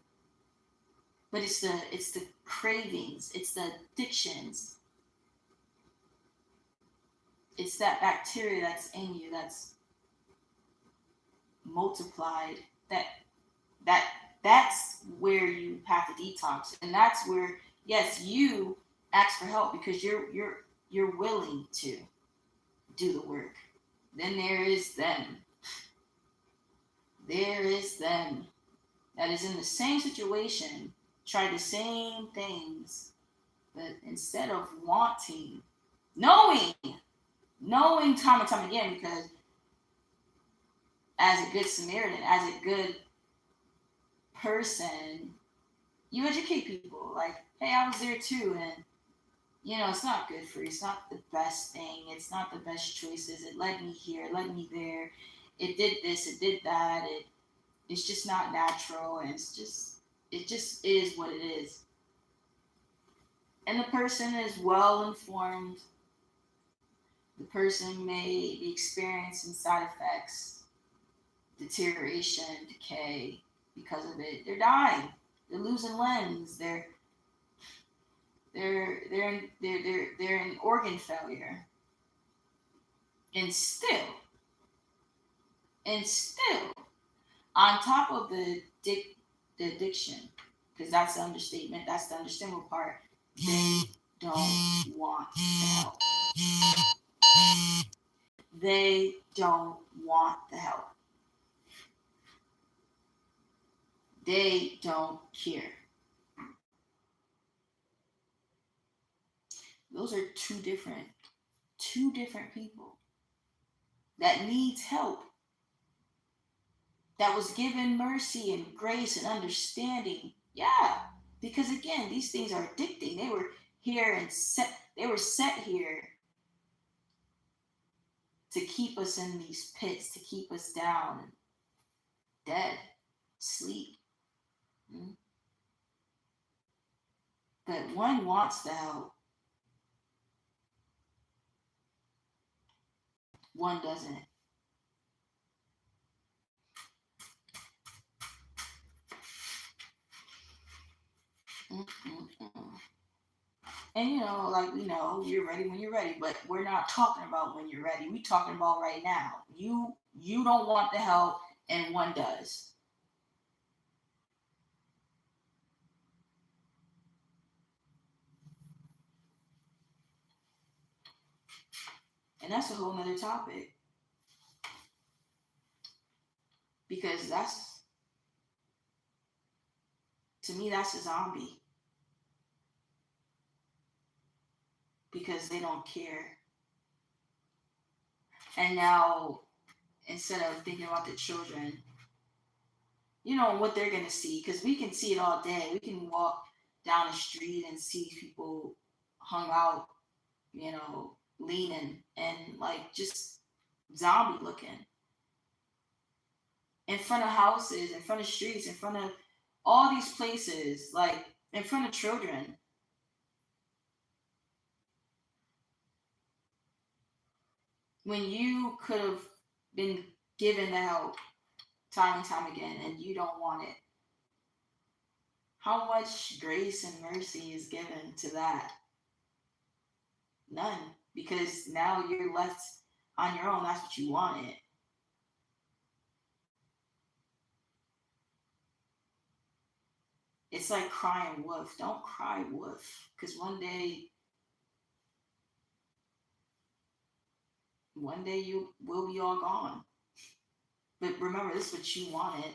But it's the cravings. It's the addictions. It's that bacteria that's in you that's multiplied. That that's where you have to detox, and that's where, yes, you ask for help because you're willing to do the work. Then there is them. There is them that is in the same situation, try the same things, but instead of wanting, knowing, knowing time and time again, because as a good Samaritan, as a good person, you educate people. Like, hey, I was there too, and it's not good for you. It's not the best thing. It's not the best choices. It led me here. It led me there. It did this. It did that. It's just not natural, and it just is what it is. And the person is well informed. The person may be experiencing side effects, deterioration, decay because of it. They're dying. They're losing limbs. They're in organ failure. And still, on top of the addiction, because that's the understatement, that's the understandable part, they don't want the help. They don't want the help. They don't care. Those are two different people that needs help, that was given mercy and grace and understanding. Yeah, because again, these things are addicting. They were here and set. They were set here to keep us in these pits, to keep us down, dead, sleep. Mm. But one wants the help, one doesn't. Mm-mm-mm. And like we know, you're ready when you're ready, but we're not talking about when you're ready. We're talking about right now. You don't want the help, and one does. And that's a whole nother topic, because that's, to me, that's a zombie, because they don't care. And now, instead of thinking about the children, what they're going to see, because we can see it all day. We can walk down the street and see people hung out, leaning and like just zombie looking in front of houses, in front of streets, in front of all these places, like in front of children. When you could have been given the help time and time again and you don't want it, how much grace and mercy is given to that? None. Because now you're left on your own. That's what you wanted. It's like crying wolf. Don't cry wolf. Because one day you will be all gone. But remember, this is what you wanted.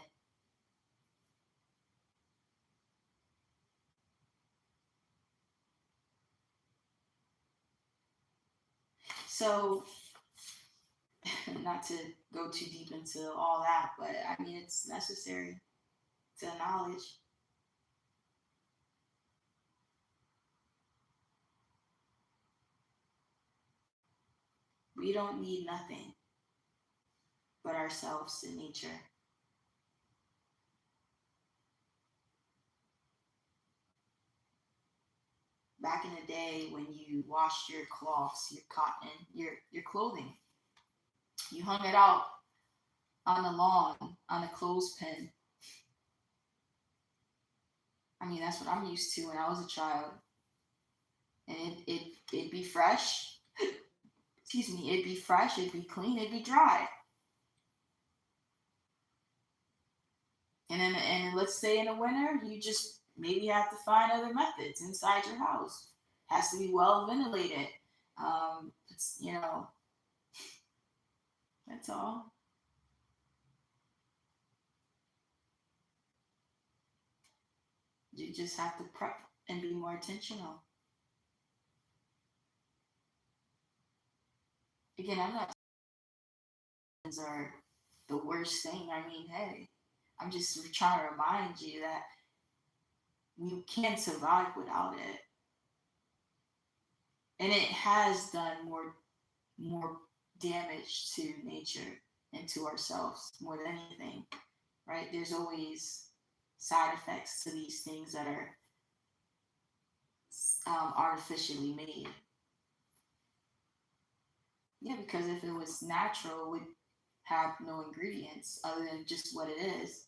So, not to go too deep into all that, but I mean, it's necessary to acknowledge. We don't need nothing but ourselves and nature. Back in the day when you washed your cloths, your cotton, your clothing, you hung it out on the lawn, on a clothespin. I mean, that's what I'm used to when I was a child. And it'd be fresh. Excuse me, it'd be fresh, it'd be clean, it'd be dry. And let's say in the winter, you just maybe have to find other methods inside your house. Has to be well ventilated. It's that's all. You just have to prep and be more intentional. Again, I'm not are the worst thing. I mean, hey, I'm just trying to remind you that we can't survive without it. And it has done more damage to nature and to ourselves more than anything, right? There's always side effects to these things that are artificially made. Yeah, because if it was natural, it would have no ingredients other than just what it is.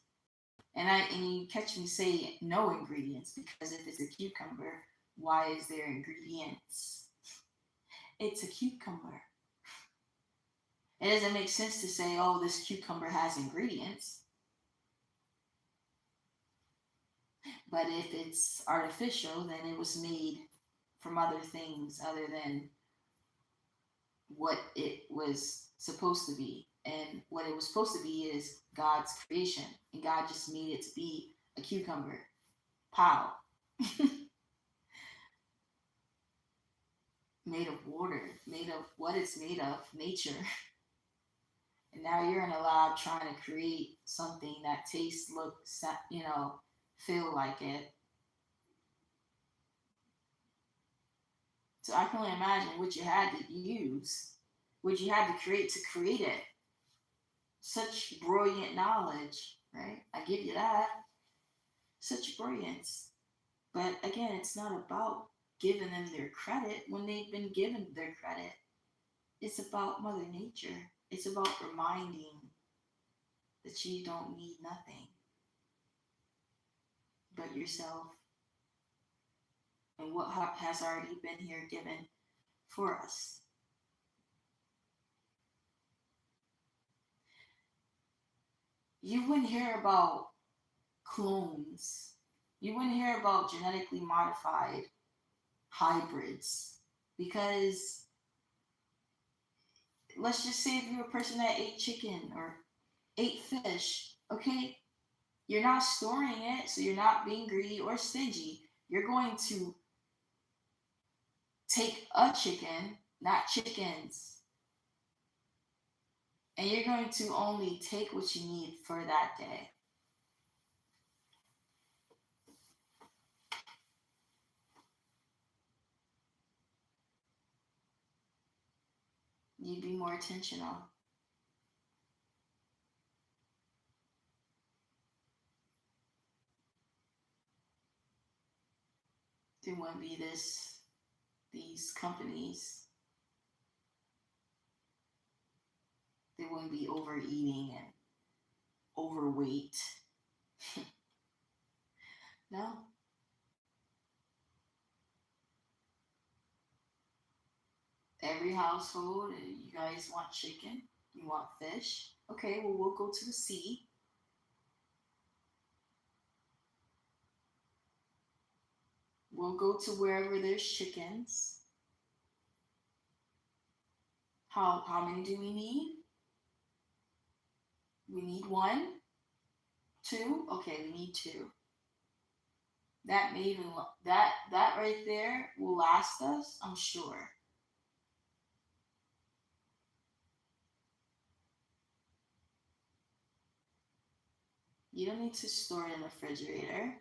And you catch me say no ingredients, because if it's a cucumber, why is there ingredients? It's a cucumber. It doesn't make sense to say, oh, this cucumber has ingredients. But if it's artificial, then it was made from other things other than what it was supposed to be. And what it was supposed to be is God's creation. And God just made it to be a cucumber. Pow. Made of water, made of what it's made of, nature. And now you're in a lab trying to create something that tastes, looks, feel like it. So I can only imagine what you had to use, what you had to create it. Such brilliant knowledge, right? I give you that. Such brilliance. But again, it's not about giving them their credit when they've been given their credit. It's about Mother Nature. It's about reminding that you don't need nothing but yourself and what has already been here given for us. You wouldn't hear about clones. You wouldn't hear about genetically modified hybrids because let's just say if you're a person that ate chicken or ate fish, okay, you're not storing it, so you're not being greedy or stingy. You're going to take a chicken, not chickens, and you're going to only take what you need for that day. You'd be more intentional. There wouldn't be these companies. There wouldn't be overeating and overweight. No. Every household, you guys want chicken, you want fish. Okay, well, we'll go to the sea. We'll go to wherever there's chickens. How many do we need? We need one, two. Okay, we need two. That may even that right there will last us, I'm sure. You don't need to store it in the refrigerator.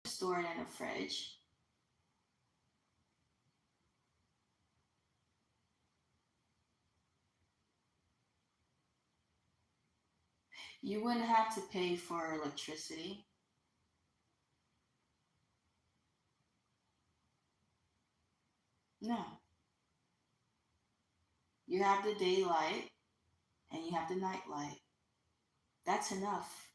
Store it in a fridge. You wouldn't have to pay for electricity. No. You have the daylight and you have the night light. That's enough.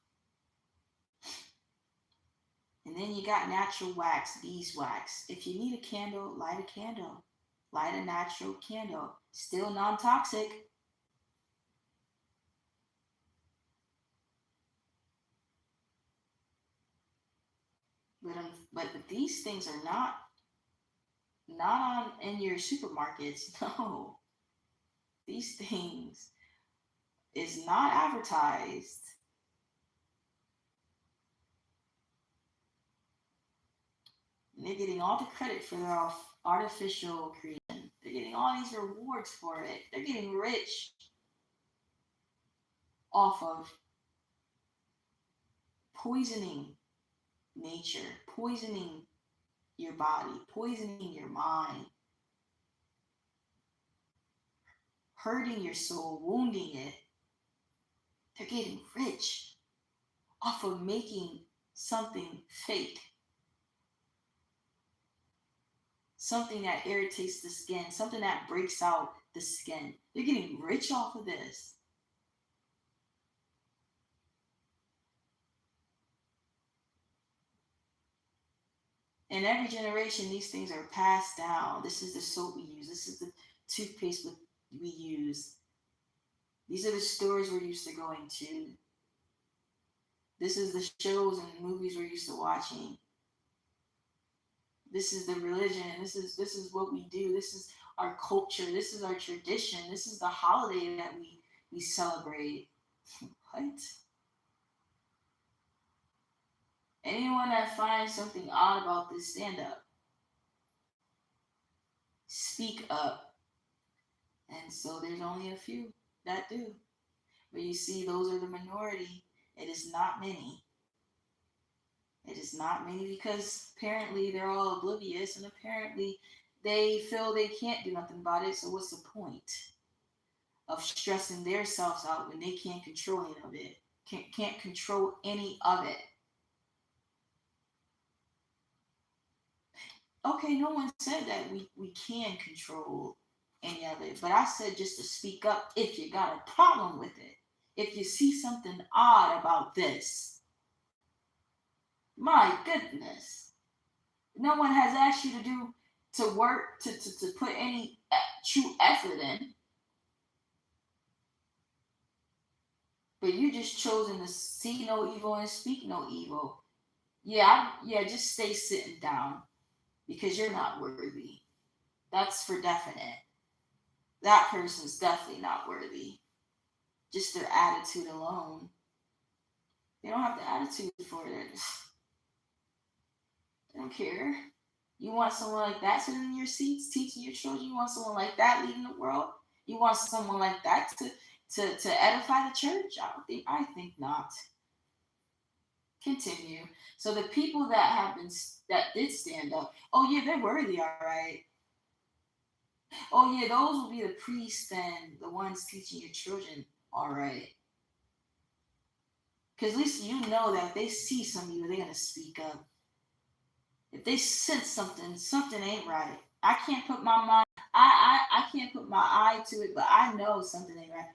And then you got natural wax, beeswax. If you need a candle, light a candle. Light a natural candle. Still non toxic. But these things are not on in your supermarkets. No. These things is not advertised. And they're getting all the credit for their artificial creation. They're getting all these rewards for it. They're getting rich off of poisoning nature, poisoning your body, poisoning your mind, hurting your soul, wounding it. They're getting rich off of making something fake, something that irritates the skin, something that breaks out the skin. They're getting rich off of this. In every generation, these things are passed down. This is the soap we use. This is the toothpaste we use. These are the stores we're used to going to. This is the shows and movies we're used to watching. This is the religion. This is what we do. This is our culture. This is our tradition. This is the holiday that we celebrate. What? Anyone that finds something odd about this, stand up. Speak up. And so there's only a few that do. But you see, those are the minority. It is not many. It is not many because apparently they're all oblivious and apparently they feel they can't do nothing about it. So what's the point of stressing themselves out when they can't control any of it? Can't control any of it. Okay, no one said that we can control any of it, but I said just to speak up if you got a problem with it. If you see something odd about this, my goodness, no one has asked you to work to put any true effort in, but you just chosen to see no evil and speak no evil. Yeah, just stay sitting down because you're not worthy. That's for definite. That person's definitely not worthy. Just their attitude alone. They don't have the attitude for it. They don't care. You want someone like that sitting in your seats, teaching your children? You want someone like that leading the world? You want someone like that to edify the church? I think not. Continue. So the people that did stand up, oh yeah, they're worthy, all right. Oh yeah, those will be the priests and the ones teaching your children, all right. Because at least you know that if they see something, they're gonna speak up. If they sense something ain't right. I can't put my mind. I can't put my eye to it, but I know something ain't right.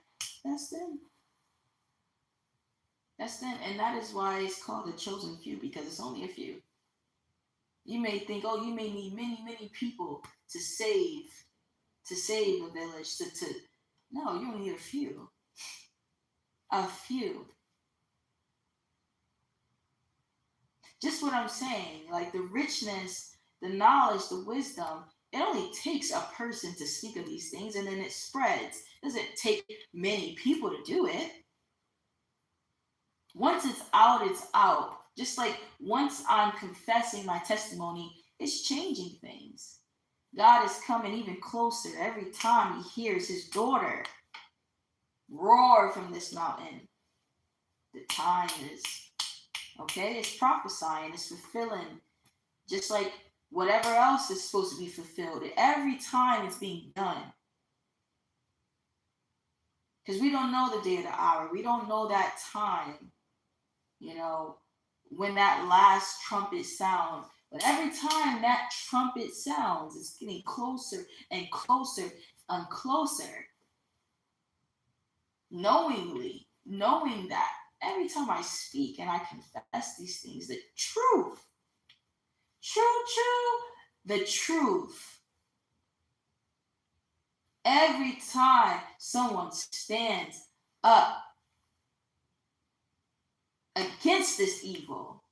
That's them. That's them, and that is why it's called the chosen few because it's only a few. You may think, oh, you may need many people to save a village. No, you only need a few. A few. Just what I'm saying, like the richness, the knowledge, the wisdom, it only takes a person to speak of these things and then it spreads. It doesn't take many people to do it. Once it's out, it's out. Just like once I'm confessing my testimony, it's changing things. God is coming even closer every time he hears his daughter roar from this mountain. The time is, okay, it's prophesying, it's fulfilling, just like whatever else is supposed to be fulfilled. Every time it's being done. Because we don't know the day or the hour. We don't know that time, when that last trumpet sounds. But every time that trumpet sounds, it's getting closer and closer and closer. Knowing that every time I speak and I confess these things, the truth, the truth. Every time someone stands up against this evil,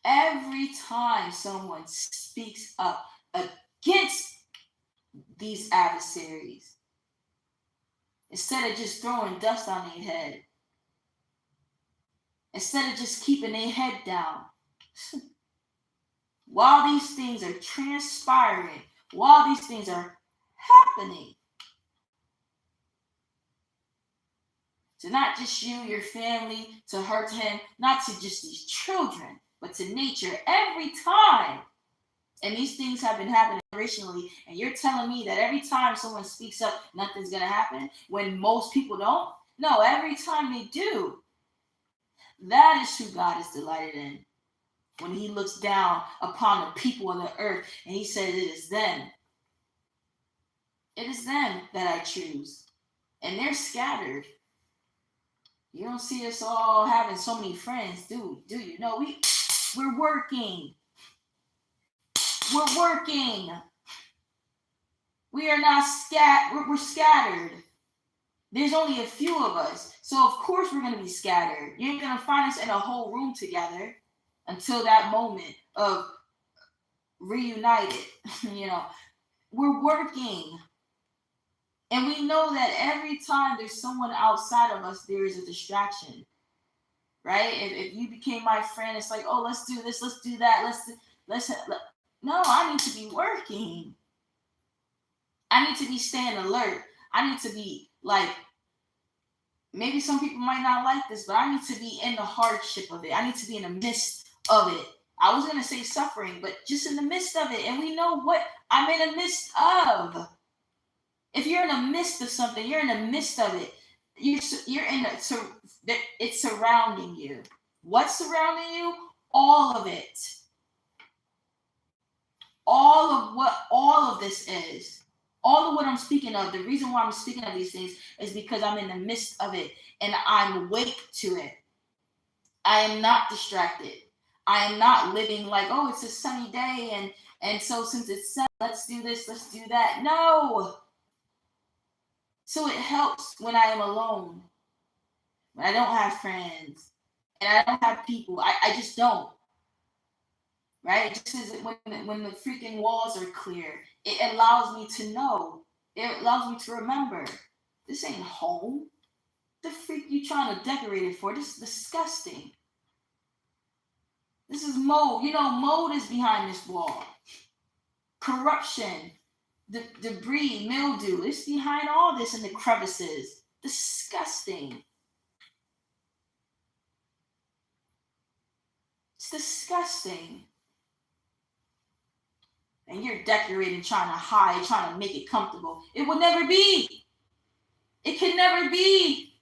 every time someone speaks up against these adversaries, instead of just throwing dust on their head, instead of just keeping their head down, while these things are transpiring, while these things are happening, to not just you, your family, to her, to him, not to just these children, but to nature every time. And these things have been happening generationally, and you're telling me that every time someone speaks up, nothing's going to happen when most people don't? No, every time they do. That is who God is delighted in. When he looks down upon the people of the earth and he says, it is them. It is them that I choose. And they're scattered. You don't see us all having so many friends, do you? No, we're working. We're working. We are not we're scattered. There's only a few of us. So of course we're going to be scattered. You ain't going to find us in a whole room together until that moment. of reunited. You know, we're working. And we know that every time there's someone outside of us, there is a distraction, right? If you became my friend, it's like, oh, let's do this, let's do that, no, I need to be working. I need to be staying alert. I need to be like, maybe some people might not like this, but I need to be in the hardship of it. I need to be in the midst of it. I was going to say suffering, but just in the midst of it. And we know what I'm in the midst of. If you're in the midst of something, you're in the midst of it. You're in it's surrounding you. What's surrounding you? All of it. All of this is. All of what I'm speaking of, the reason why I'm speaking of these things is because I'm in the midst of it and I'm awake to it. I am not distracted. I am not living like, oh, it's a sunny day and so since it's sunny, let's do this, let's do that. No. So it helps when I am alone, when I don't have friends, and I don't have people. I just don't. Right? Just as when the freaking walls are clear, it allows me to know. It allows me to remember. This ain't home. The freak you trying to decorate it for? This is disgusting. This is mold. You know, mold is behind this wall. Corruption, debris, mildew. It's behind all this in the crevices. Disgusting. It's disgusting. And you're decorating, trying to hide, trying to make it comfortable. It will never be. It can never be.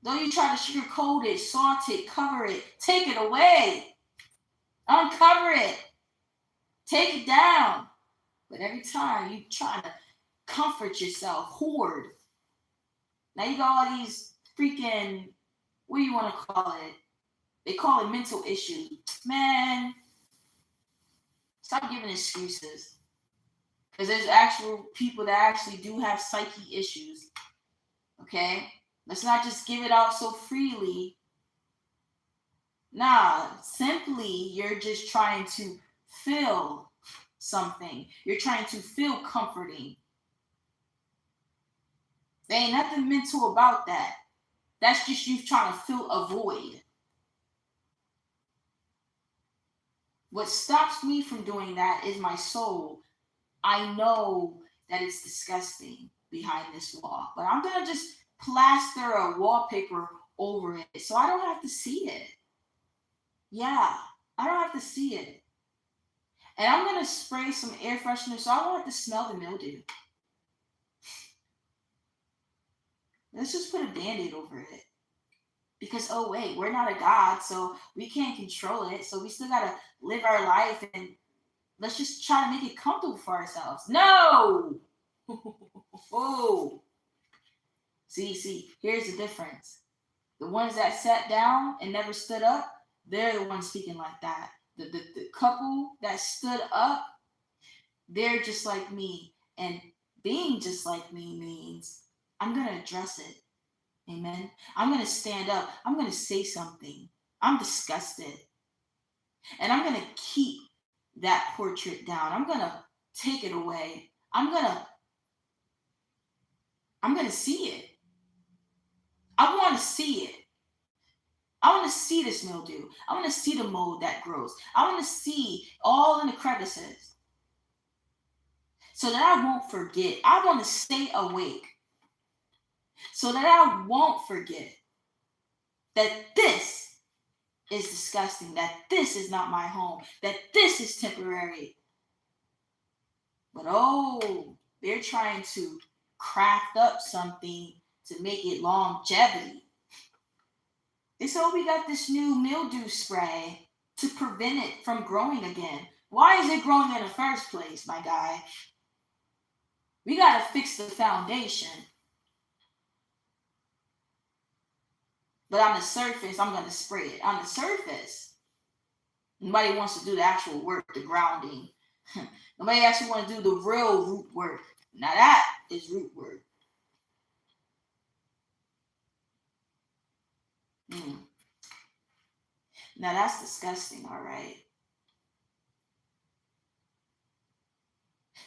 Though you try to sugarcoat it, salt it, cover it, take it away. Uncover it. Take it down. But every time you try to comfort yourself, hoard. Now you got all these freaking, what do you want to call it? They call it mental issues. Man, stop giving excuses. Because there's actual people that actually do have psyche issues. Okay? Let's not just give it out so freely. Nah, simply you're just trying to feel something. You're trying to feel comforting. There ain't nothing mental about that. That's just you trying to fill a void. What stops me from doing that is my soul. I know that it's disgusting behind this wall, but I'm going to just plaster a wallpaper over it so I don't have to see it. Yeah, I don't have to see it. And I'm going to spray some air freshener so I don't have to smell the mildew. Let's just put a Band-Aid over it. Because, oh, wait, we're not a God, so we can't control it. So we still got to live our life and let's just try to make it comfortable for ourselves. No! Oh. See, here's the difference. The ones that sat down and never stood up, they're the ones speaking like that. The couple that stood up, they're just like me. And being just like me means I'm going to address it. Amen. I'm going to stand up. I'm going to say something. I'm disgusted. And I'm going to keep that portrait down. I'm going to take it away. I'm going to see it. I want to see it. I want to see this mildew. I want to see the mold that grows. I want to see all in the crevices so that I won't forget. I want to stay awake so that I won't forget that this is disgusting, that this is not my home, that this is temporary. But oh, they're trying to craft up something to make it longevity. So we got this new mildew spray to prevent it from growing again. Why is it growing in the first place, my guy? We got to fix the foundation. But on the surface, I'm going to spray it. On the surface, nobody wants to do the actual work, the grounding. Nobody actually wants to do the real root work. Now that is root work. Now that's disgusting, all right?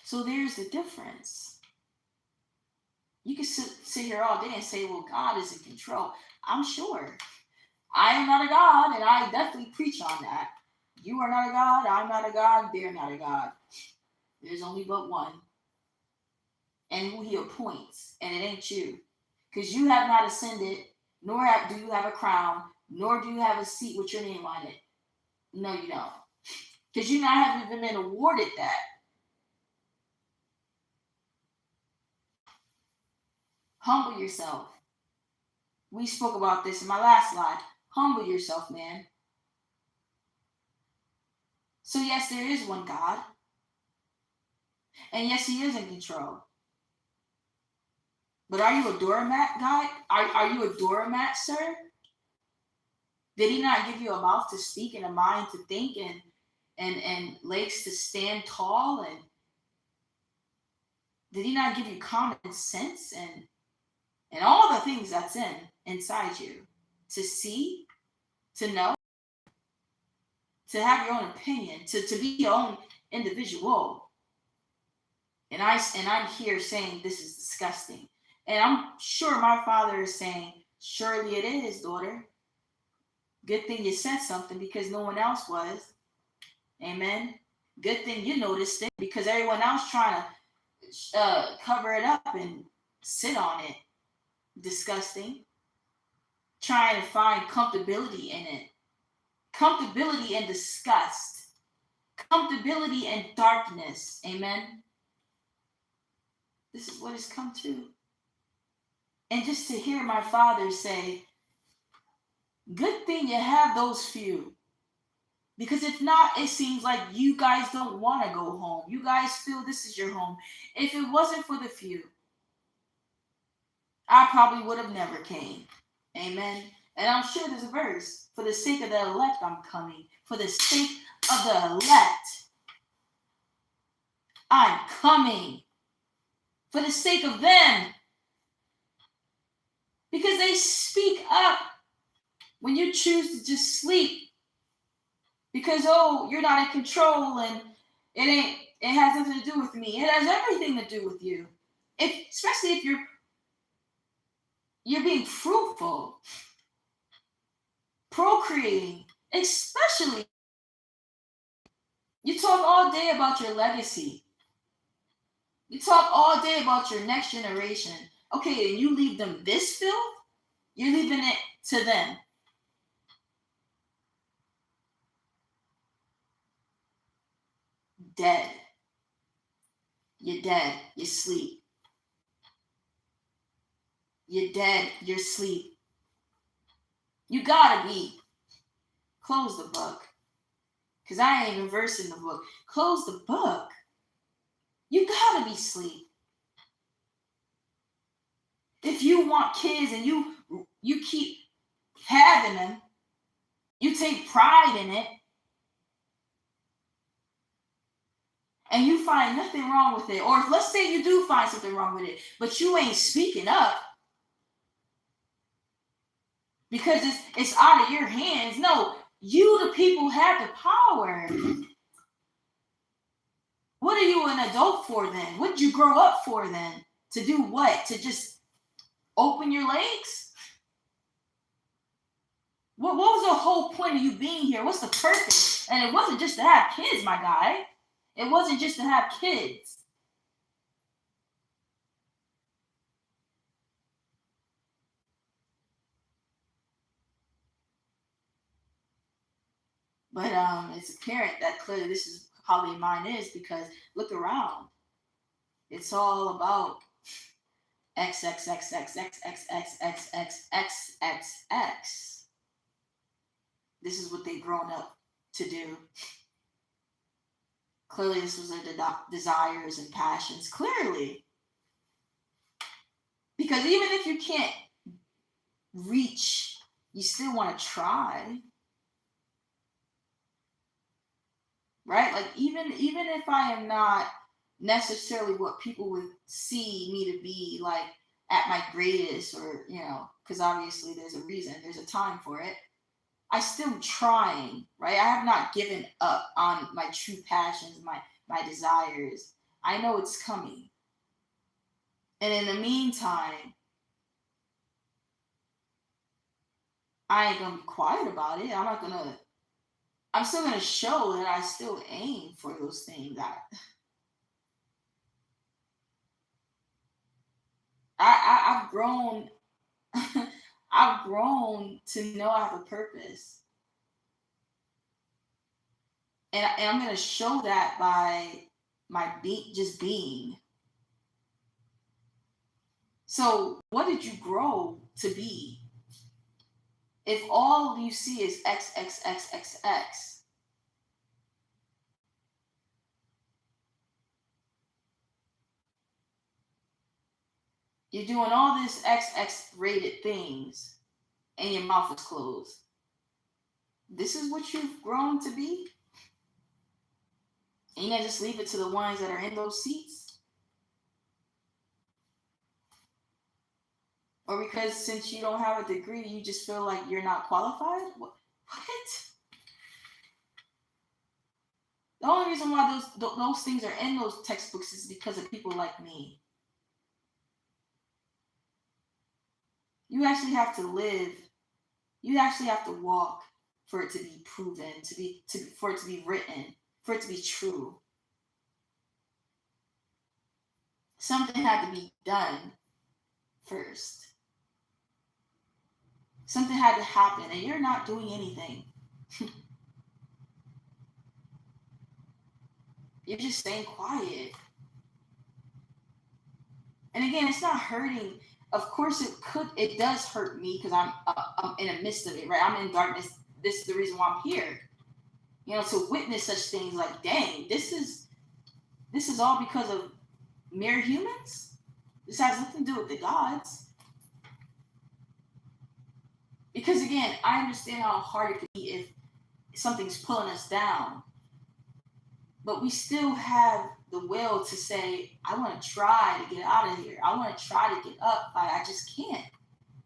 So there's the difference. You can sit here all day and say, well, God is in control. I'm sure. I am not a God, and I definitely preach on that. You are not a God, I'm not a God, they're not a God. There's only but one. And who he appoints, and it ain't you. Because you have not ascended, nor do you have a crown, nor do you have a seat with your name on it. No, you don't. Because you not haven't even been awarded that. Humble yourself. We spoke about this in my last slide. Humble yourself, man. So yes, there is one God. And yes, he is in control. But are you a doormat, guy? Are you a doormat, sir? Did he not give you a mouth to speak and a mind to think and legs to stand tall? And did he not give you common sense and all the things that's inside you to see, to know, to have your own opinion, to be your own individual? And I'm here saying this is disgusting. And I'm sure my father is saying, surely it is, daughter. Good thing you said something because no one else was. Amen. Good thing you noticed it because everyone else trying to cover it up and sit on it. Disgusting. Trying to find comfortability in it. Comfortability and disgust. Comfortability and darkness. Amen. This is what it's come to. And just to hear my father say, good thing you have those few. Because if not, it seems like you guys don't want to go home. You guys feel this is your home. If it wasn't for the few, I probably would have never came. Amen. And I'm sure there's a verse. For the sake of the elect, I'm coming. For the sake of the elect, I'm coming. For the sake of them. Because they speak up when you choose to just sleep. Because, oh, you're not in control and it has nothing to do with me. It has everything to do with you. Especially if you're being fruitful, procreating, especially. You talk all day about your legacy. You talk all day about your next generation. Okay, and you leave them this filth? You're leaving it to them. Dead. You're dead. You sleep. You're dead. You're asleep. You gotta be. Close the book. Because I ain't even versed in the book. Close the book. You gotta be asleep. If you want kids and you keep having them, you take pride in it, and you find nothing wrong with it, or let's say you do find something wrong with it, but you ain't speaking up because it's out of your hands. No, you, the people, have the power. What are you an adult for then? What did you grow up for then? To do what? To just open your legs? What was the whole point of you being here? What's the purpose? And it wasn't just to have kids, my guy. It wasn't just to have kids. But it's apparent that clearly this is how their mind is because look around. It's all about X X X X X X X X X X X X. This is what they've grown up to do. Clearly, this was their desires and passions. Clearly. Because even if you can't reach, you still want to try. Right? Like even if I am not necessarily what people would see me to be like at my greatest, or because obviously there's a reason, there's a time for it. I still trying, right? I have not given up on my true passions, my desires. I know it's coming. And in the meantime, I ain't gonna be quiet about it. I'm still gonna show that I still aim for those things. I've grown I've grown to know I have a purpose. And I'm gonna show that by just being. So what did you grow to be? If all you see is X, X, X, X, X, you're doing all this XX rated things and your mouth is closed. This is what you've grown to be? And you gotta just leave it to the ones that are in those seats? Or because since you don't have a degree, you just feel like you're not qualified? What? The only reason why those things are in those textbooks is because of people like me. You actually have to live. You actually have to walk for it to be proven, for it to be written, for it to be true. Something had to be done first. Something had to happen, and you're not doing anything. You're just staying quiet. And again, it's not hurting. Of course, it does hurt me because I'm in the midst of it, right? I'm in darkness. This is the reason why I'm here. To witness such things like, dang, this is all because of mere humans. This has nothing to do with the gods. Because again, I understand how hard it could be if something's pulling us down. But we still have the will to say, I want to try to get out of here. I want to try to get up, but I just can't.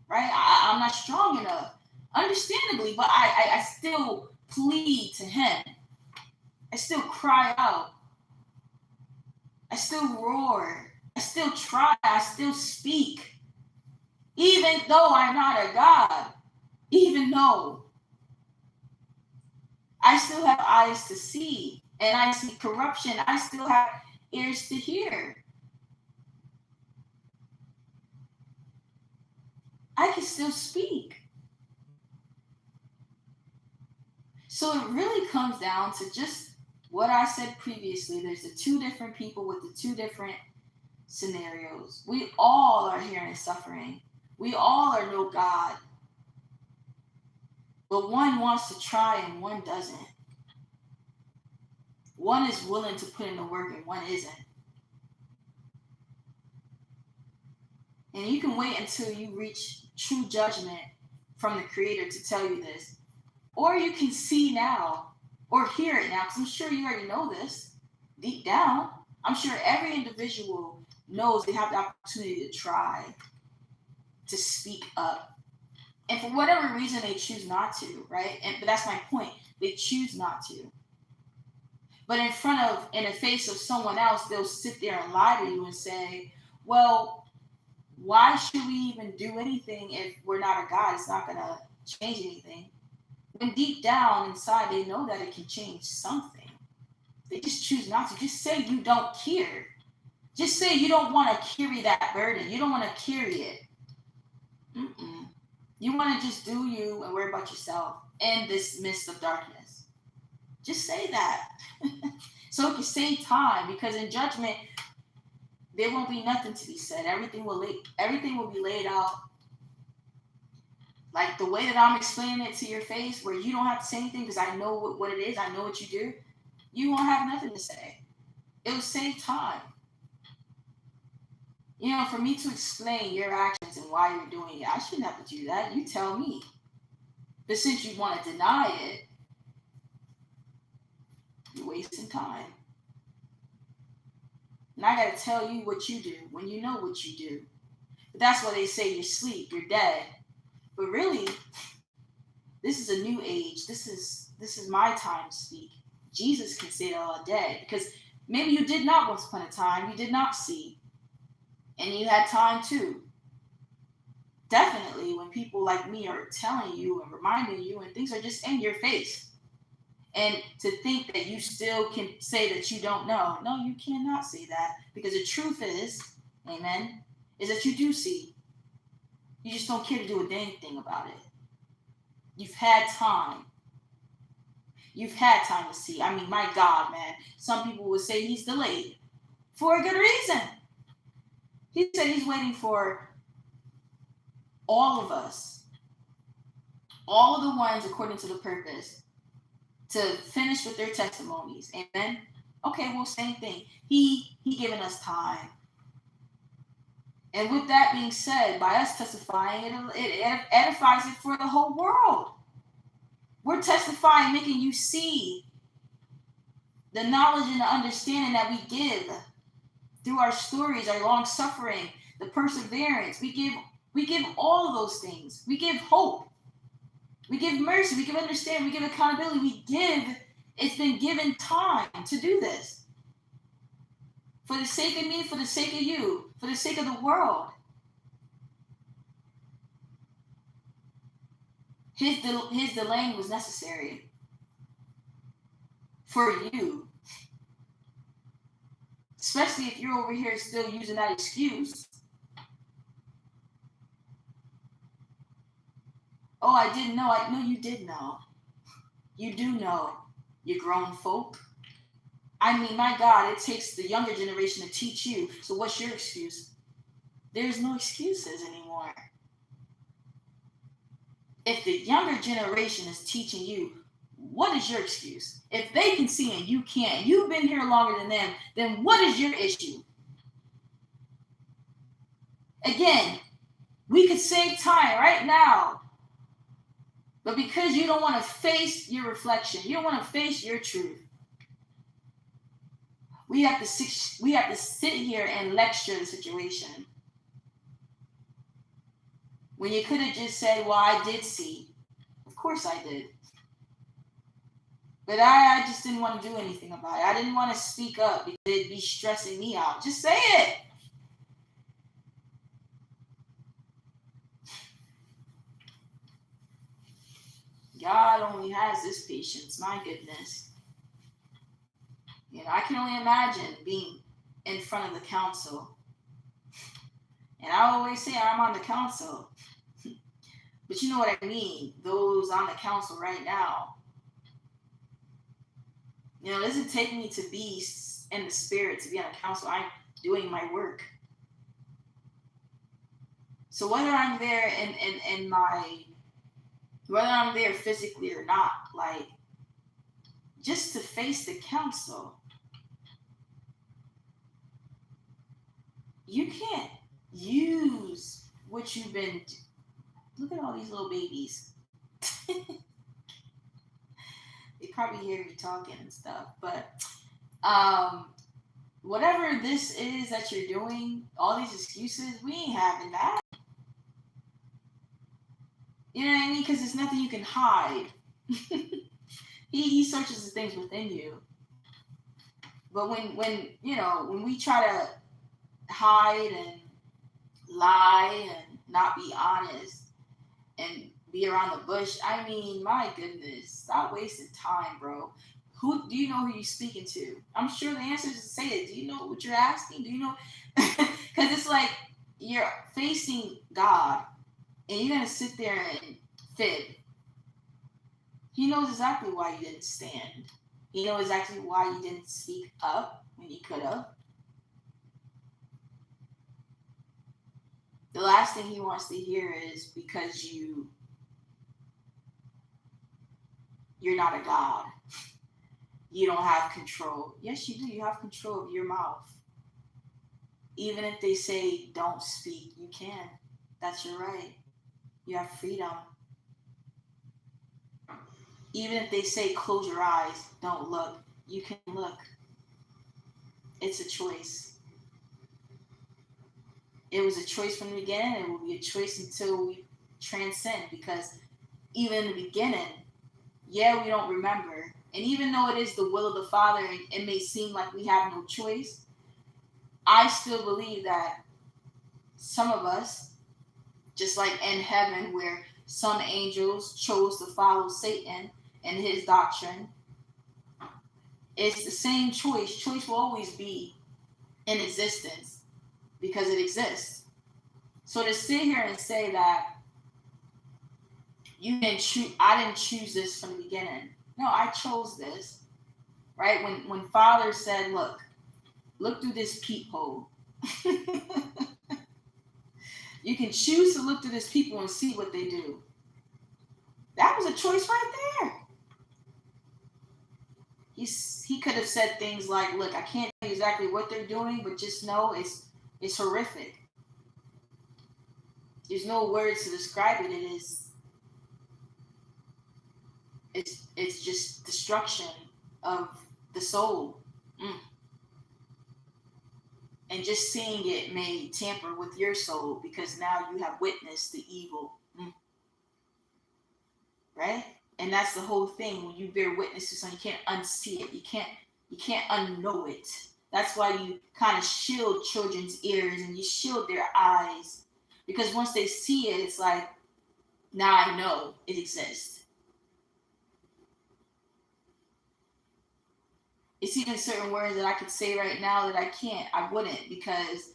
Right? I'm not strong enough. Understandably, but I still plead to him. I still cry out. I still roar. I still try. I still speak. Even though I'm not a God. Even though I still have eyes to see and I see corruption, I still have ears to hear. I can still speak. So it really comes down to just what I said previously. There's the two different people with the two different scenarios. We all are here in suffering. We all are no God. But one wants to try and one doesn't. One is willing to put in the work and one isn't. And you can wait until you reach true judgment from the Creator to tell you this. Or you can see now or hear it now, because I'm sure you already know this deep down. I'm sure every individual knows they have the opportunity to try to speak up. And for whatever reason, they choose not to, right? But that's my point. They choose not to. But in the face of someone else, they'll sit there and lie to you and say, well, why should we even do anything if we're not a God? It's not going to change anything. When deep down inside, they know that it can change something. They just choose not to. Just say you don't care. Just say you don't want to carry that burden. You don't want to carry it. You want to just do you and worry about yourself in this midst of darkness. Just say that. So it can save time, because in judgment, there won't be nothing to be said. Everything will be laid out. Like the way that I'm explaining it to your face, where you don't have to say anything because I know what it is. I know what you do. You won't have nothing to say. It will save time. For me to explain your actions and why you're doing it, I shouldn't have to do that. You tell me. But since you want to deny it, you're wasting time. And I got to tell you what you do when you know what you do. But that's why they say you're asleep, you're dead. But really, this is a new age. This is my time to speak. Jesus can say that all day, because Maybe you did not once upon a time, you did not see, and you had time too. Definitely, when people like me are telling you and reminding you, and things are just in your face, and to think that you still can say that you don't know, no, you cannot say that, because the truth is, amen, is that you do see. You just don't care to do a dang thing about it. You've had time. You've had time to see. I mean, my God, man. Some people would say he's delayed for a good reason. He said he's waiting for all of us, all of the ones according to the purpose, to finish with their testimonies. Amen. Okay, well, same thing. He given us time. And with that being said, by us testifying, it edifies it for the whole world. We're testifying, making you see the knowledge and the understanding that we give through our stories, our long suffering, the perseverance. We give all of those things. We give hope. We give mercy. We give understanding. We give accountability. We give. It's been given time to do this. For the sake of me, for the sake of you, for the sake of the world. His delaying was necessary for you. Especially if you're over here still using that excuse. Oh, I didn't know. I know you did know. You do know. You grown folk. I mean, my God, it takes the younger generation to teach you. So what's your excuse? There's no excuses anymore. If the younger generation is teaching you, what is your excuse? If they can see and you can't, you've been here longer than them, then what is your issue? Again, we could save time right now. But because you don't want to face your reflection, you don't want to face your truth, we have to sit here and lecture the situation. When you could have just said, well, I did see. Of course I did. But I just didn't want to do anything about it. I didn't want to speak up because it'd be stressing me out. Just say it. God only has this patience. My goodness. I can only imagine being in front of the council. And I always say I'm on the council. But you know what I mean. Those on the council right now. It doesn't take me to be in the spirit to be on the council. I'm doing my work. So whether I'm there whether I'm there physically or not, like, just to face the council, you can't use what you've been. Look at all these little babies. They probably hear me talking and stuff, but whatever this is that you're doing, all these excuses, we ain't having that. You know what I mean? Because there's nothing you can hide. He searches the things within you. But when we try to hide and lie and not be honest and be around the bush, I mean, my goodness, stop wasting time, bro. Who do you know who you're speaking to? I'm sure the answer is to say it. Do you know what you're asking? Do you know? Because it's like you're facing God and you're going to sit there and fib. He knows exactly why you didn't stand. He knows exactly why you didn't speak up when you could have. The last thing he wants to hear is because you're not a God. You don't have control. Yes, you do. You have control of your mouth. Even if they say don't speak, you can. That's your right. You have freedom. Even if they say close your eyes, don't look, you can look. It's a choice. It was a choice from the beginning. It will be a choice until we transcend, because even in the beginning, yeah, we don't remember. And even though it is the will of the Father and it may seem like we have no choice, I still believe that some of us, just like in heaven, where some angels chose to follow Satan and his doctrine, it's the same choice. Choice will always be in existence because it exists. So to sit here and say that I didn't choose this from the beginning. No, I chose this. Right? When Father said, look through this peephole. You can choose to look through this peephole and see what they do. That was a choice right there. He could have said things like, look, I can't tell you exactly what they're doing, but just know it's horrific. There's no words to describe it. It's just destruction of the soul. And just seeing it may tamper with your soul because now you have witnessed the evil. Right? And that's the whole thing. When you bear witness to something, you can't unsee it. You can't unknow it. That's why you kind of shield children's ears and you shield their eyes. Because once they see it, it's like, now I know it exists. It's even certain words that I could say right now that I wouldn't, because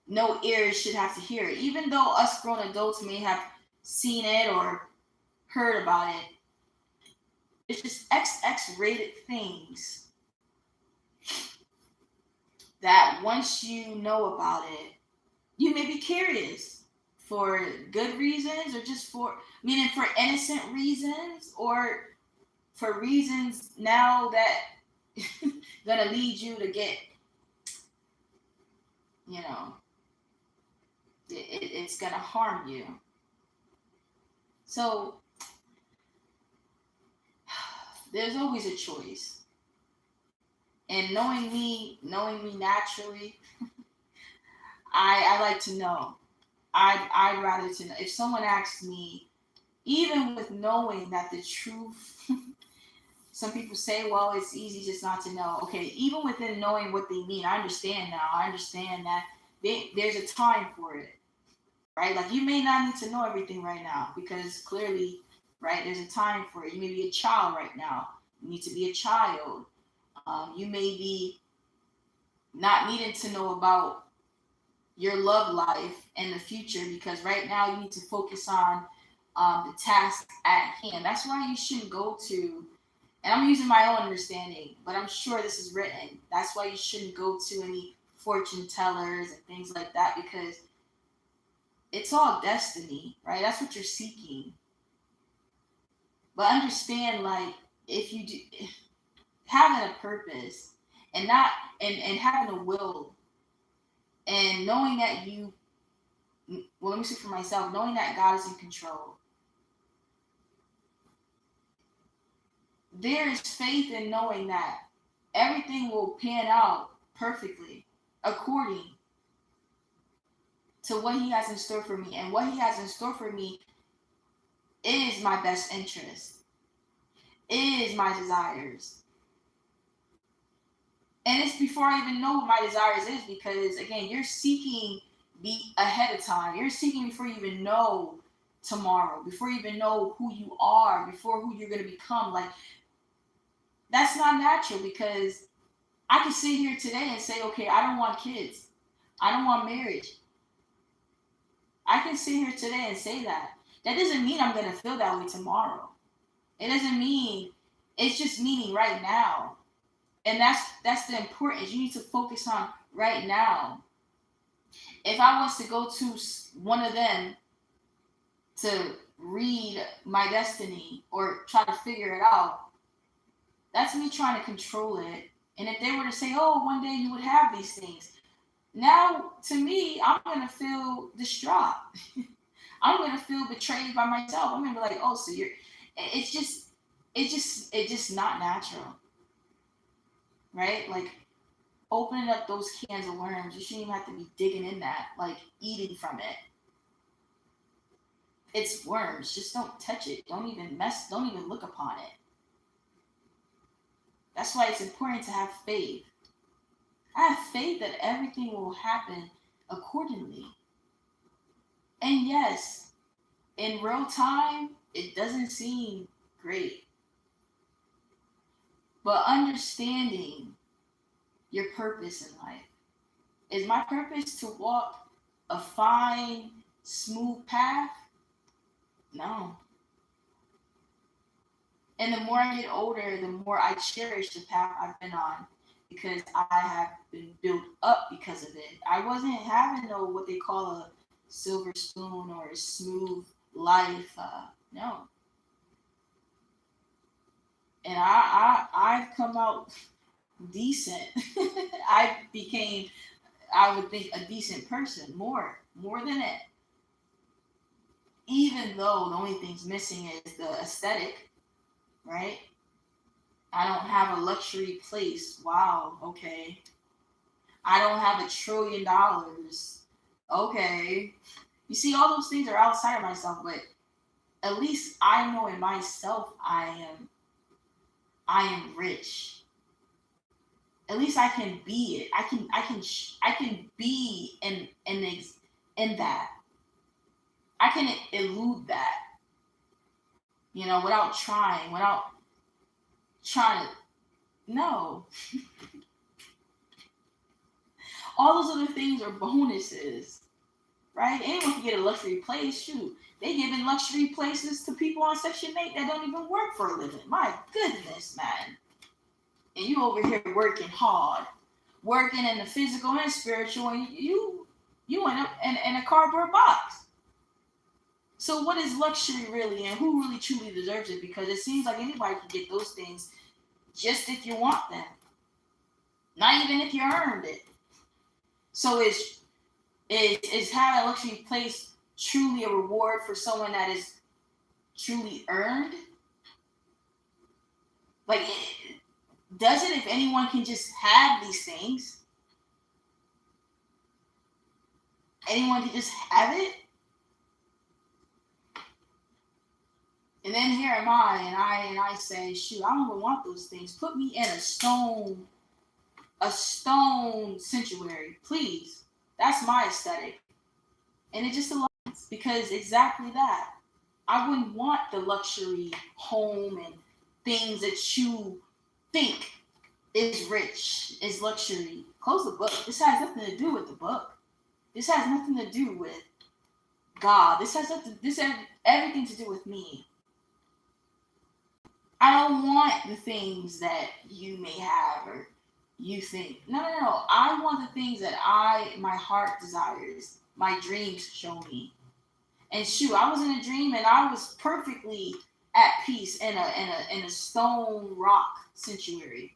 no ears should have to hear it. Even though us grown adults may have seen it or heard about it, it's just XX rated things that once you know about it, you may be curious for good reasons or just for innocent reasons or for reasons now that gonna lead you to get, it's gonna harm you. So there's always a choice. And knowing me naturally, I like to know. I'd rather to know. If someone asks me, even with knowing that the truth, some people say, well, it's easy just not to know. Okay, even within knowing what they mean, I understand now. I understand that there's a time for it, right? Like you may not need to know everything right now because clearly, right, there's a time for it. You may be a child right now. You need to be a child. You may be not needing to know about your love life in the future because right now you need to focus on the task at hand. That's why you shouldn't go to, and I'm using my own understanding, but I'm sure this is written. That's why you shouldn't go to any fortune tellers and things like that because it's all destiny, right? That's what you're seeking. But understand, like, if you do having a purpose and not and having a will and knowing that let me speak for myself, knowing that God is in control. There is faith in knowing that everything will pan out perfectly according to what he has in store for me. And what he has in store for me is my best interest, is my desires. And it's before I even know what my desires is because, again, you're seeking ahead of time. You're seeking before you even know tomorrow, before you even know who you are, before who you're going to become. Like, that's not natural because I can sit here today and say, okay, I don't want kids. I don't want marriage. I can sit here today and say that. That doesn't mean I'm going to feel that way tomorrow. It doesn't mean, it's just meaning right now. And that's the importance. You need to focus on right now. If I was to go to one of them to read my destiny or try to figure it out, that's me trying to control it. And if they were to say, oh, one day you would have these things, now to me, I'm going to feel distraught. I'm going to feel betrayed by myself. I'm going to be like, oh, so it's just not natural. Right? Like, opening up those cans of worms, you shouldn't even have to be digging in that, like eating from it. It's worms. Just don't touch it. Don't even look upon it. That's why it's important to have faith. I have faith that everything will happen accordingly. And yes, in real time, it doesn't seem great. But understanding your purpose in life. Is my purpose to walk a fine, smooth path? No. And the more I get older, the more I cherish the path I've been on because I have been built up because of it. I wasn't having no what they call a silver spoon or a smooth life. No. And I've come out decent. I became, I would think, a decent person. More than it. Even though the only thing's missing is the aesthetic, right? I don't have a luxury place. Wow, okay. I don't have $1 trillion. Okay. You see, all those things are outside of myself, but at least I know in myself I am rich. At least I can be it. I can be in that. I can elude that, without trying to. No, all those other things are bonuses, right? Anyone can get a luxury place. Shoot, they giving luxury places to people on Section 8 that don't even work for a living. My goodness, man. And you over here working hard, working in the physical and spiritual, and you in a cardboard box. So what is luxury really, and who really truly deserves it? Because it seems like anybody can get those things just if you want them, not even if you earned it. So is having a luxury place truly a reward for someone that is truly earned? Like, does it if anyone can just have these things? Anyone can just have it? And then here am I say, shoot, I don't even want those things. Put me in a stone sanctuary, please. That's my aesthetic. And it just aligns because exactly that. I wouldn't want the luxury home and things that you think is rich, is luxury. Close the book. This has nothing to do with the book. This has nothing to do with God. This has everything to do with me. I don't want the things that you may have or you think. No. I want the things that my heart desires, my dreams show me. And shoot, I was in a dream and I was perfectly at peace in a stone rock sanctuary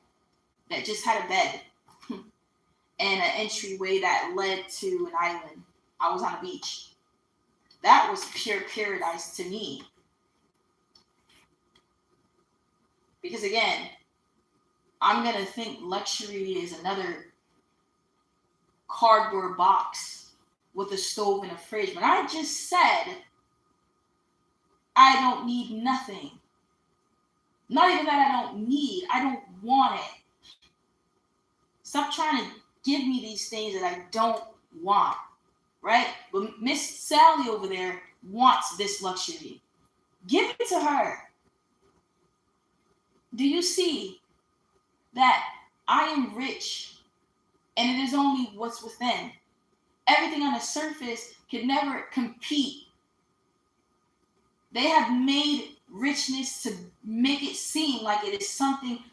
that just had a bed and an entryway that led to an island. I was on a beach. That was pure paradise to me. Because again, I'm going to think luxury is another cardboard box with a stove and a fridge. When I just said I don't need nothing. Not even that I don't need, I don't want it. Stop trying to give me these things that I don't want, right? But Miss Sally over there wants this luxury. Give it to her. Do you see that I am rich and it is only what's within? Everything on the surface can never compete. They have made richness to make it seem like it is something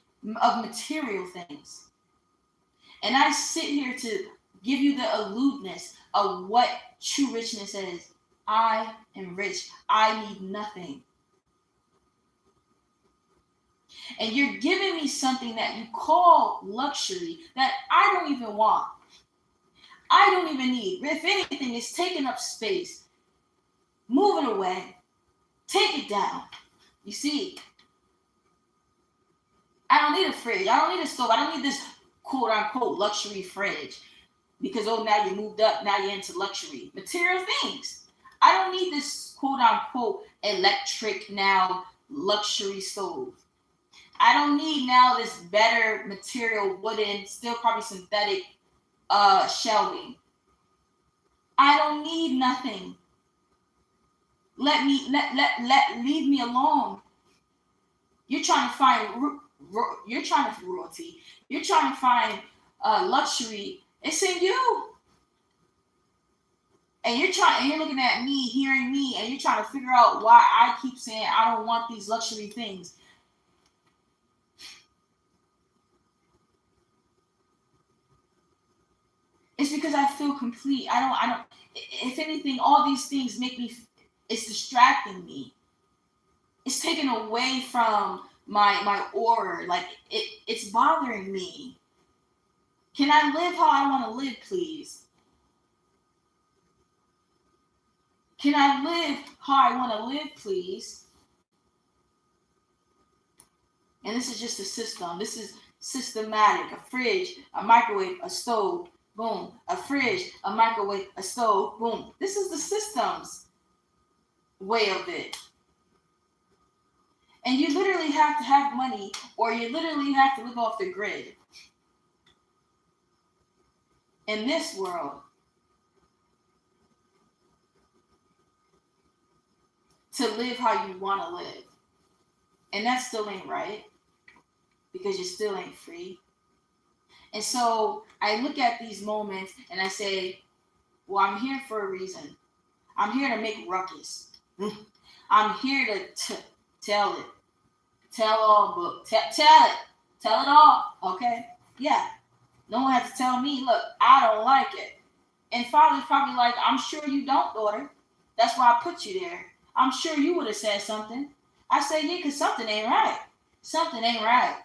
of material things. And I sit here to give you the alludeness of what true richness is. I am rich. I need nothing. And you're giving me something that you call luxury that I don't even want. I don't even need. If anything, it's taking up space. Move it away. Take it down. You see, I don't need a fridge. I don't need a stove. I don't need this quote unquote luxury fridge. Because, oh, now you moved up. Now you're into luxury. Material things. I don't need this quote unquote electric now luxury stove. I don't need now this better material, wooden, still probably synthetic shelving. I don't need nothing. Leave me alone. You're trying to find you're trying to royalty. You're trying to find luxury. It's in you. And you're looking at me, hearing me, and you're trying to figure out why I keep saying I don't want these luxury things. It's because I feel complete. I don't, if anything, all these things make me, it's distracting me. It's taken away from my aura. Like, it's bothering me. Can I live how I want to live, please? Can I live how I want to live, please? And this is just a system. This is systematic. A fridge, a microwave, a stove, boom. A fridge, a microwave, a stove, boom. This is the system's way of it. And you literally have to have money, or you literally have to live off the grid. In this world, to live how you want to live. And that still ain't right, because you still ain't free. And so I look at these moments and I say, well, I'm here for a reason. I'm here to make ruckus. I'm here to tell it. Tell all book. Tell it. Tell it all. Okay? Yeah. No one has to tell me, look, I don't like it. And Father's probably like, I'm sure you don't, daughter. That's why I put you there. I'm sure you would have said something. I say, yeah, because something ain't right. Something ain't right.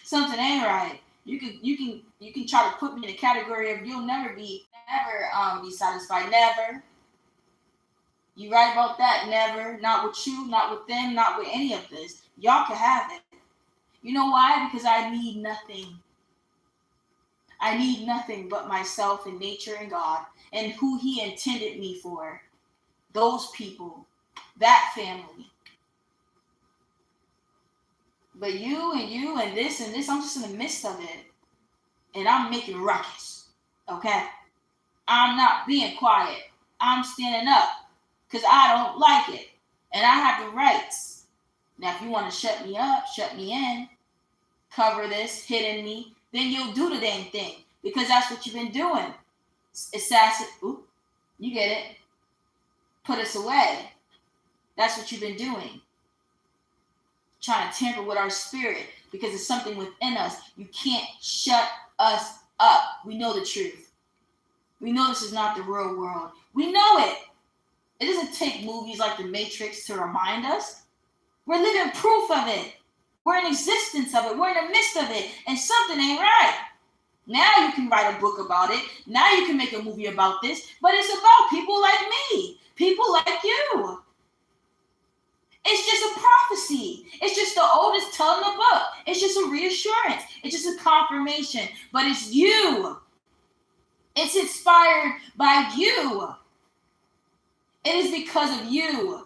Something ain't right. You can try to put me in the category of you'll never be satisfied. Never. You right about that? Never. Not with you, not with them, not with any of this. Y'all can have it. You know why? Because I need nothing. I need nothing but myself and nature and God and who He intended me for. Those people, that family. But you and this, I'm just in the midst of it. And I'm making ruckus. Okay? I'm not being quiet. I'm standing up because I don't like it. And I have the rights. Now, if you want to shut me up, shut me in, cover this, hidden me, then you'll do the damn thing. Because that's what you've been doing. Assassin. Oop, you get it. Put us away. That's what you've been doing. Trying to tamper with our spirit because it's something within us. You can't shut us up. We know the truth. We know this is not the real world. We know it. It doesn't take movies like The Matrix to remind us. We're living proof of it. We're in existence of it. We're in the midst of it. And something ain't right. Now you can write a book about it. Now you can make a movie about this. But it's about people like me. People like you. It's just a prophecy. It's just the oldest telling the book. It's just a reassurance. It's just a confirmation. But it's you. It's inspired by you. It is because of you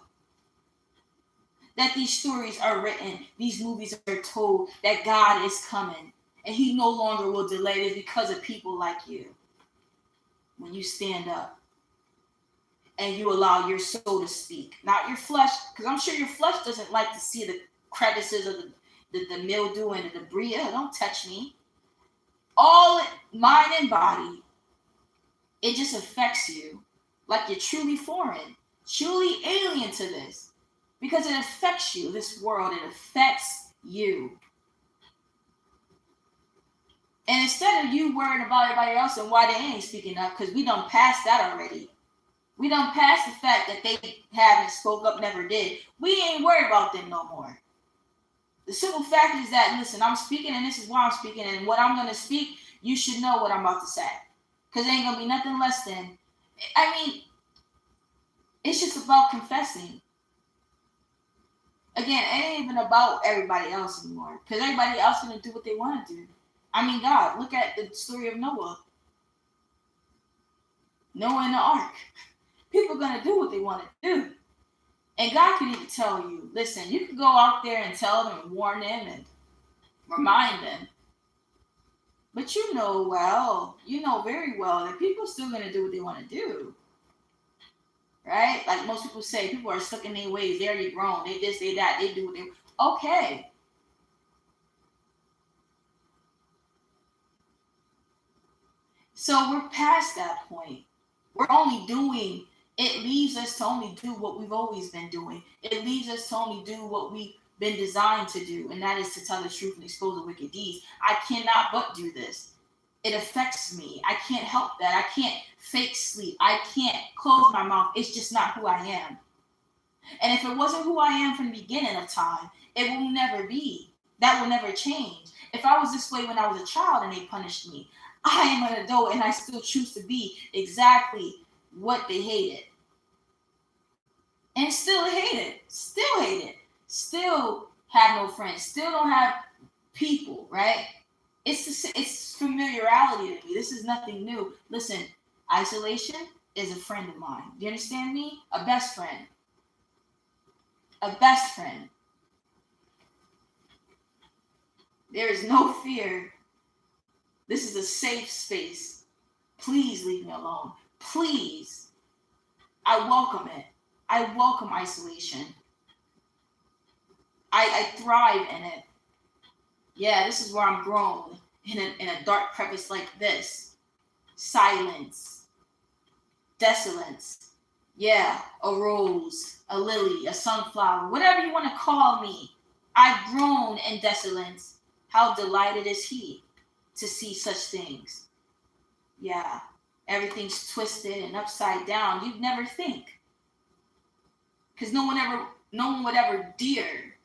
that these stories are written, these movies are told, that God is coming. And He no longer will delay it. It's because of people like you. When you stand up and you allow your soul to speak, not your flesh, because I'm sure your flesh doesn't like to see the crevices of the mildew and the debris. Don't touch me. All mind and body, it just affects you like you're truly foreign, truly alien to this, because it affects you, this world, it affects you. And instead of you worrying about everybody else and why they ain't speaking up, because we done passed that already. We done passed the fact that they haven't spoke up, never did. We ain't worried about them no more. The simple fact is that, listen, I'm speaking and this is why I'm speaking, and what I'm going to speak, you should know what I'm about to say. Because it ain't going to be nothing less than, it's just about confessing. Again, it ain't even about everybody else anymore. Because everybody else is going to do what they want to do. God, look at the story of Noah. Noah in the ark. People are going to do what they want to do. And God can even tell you, listen, you can go out there and tell them and warn them and remind them. But you know very well that people are still going to do what they want to do. Right? Like most people say, people are stuck in their ways. They're already grown. They this, they that, they do what they. Okay. So we're past that point. We're only doing, it leaves us to only do what we've always been doing. It leaves us to only do what we've been designed to do, and that is to tell the truth and expose the wicked deeds. I cannot but do this. It affects me. I can't help that. I can't fake sleep. I can't close my mouth. It's just not who I am. And if it wasn't who I am from the beginning of time, it will never be. That will never change. If I was this way when I was a child and they punished me, I am an adult and I still choose to be exactly what they hated. And still hate it. Still hate it. Still have no friends. Still don't have people, right? It's familiarity to me. This is nothing new. Listen, isolation is a friend of mine. Do you understand me? A best friend. A best friend. There is no fear. This is a safe space. Please leave me alone. Please. I welcome it. I welcome isolation. I thrive in it. Yeah, this is where I'm grown in a dark crevice like this. Silence. Desolence. Yeah, a rose, a lily, a sunflower, whatever you want to call me. I've grown in desolence. How delighted is he to see such things? Yeah, everything's twisted and upside down. You'd never think, because no one would ever dare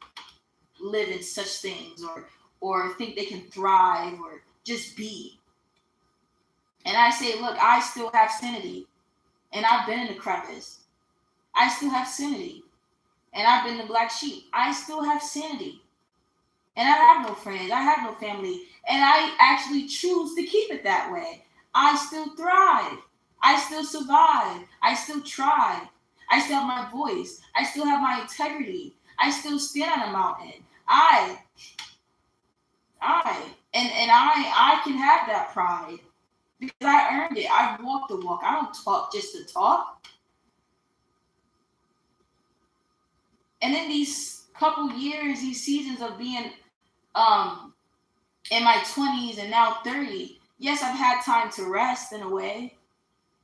live in such things or think they can thrive or just be. And I say, look, I still have sanity, and I've been in the crevice. I still have sanity, and I've been the black sheep. I still have sanity, and I have no friends. I have no family, and I actually choose to keep it that way. I still thrive. I still survive. I still try. I still have my voice. I still have my integrity. I still stand on a mountain. I, I can have that pride because I earned it. I walk the walk. I don't talk just to talk. And in these couple years, these seasons of being um in my 20s and now 30, yes, I've had time to rest in a way,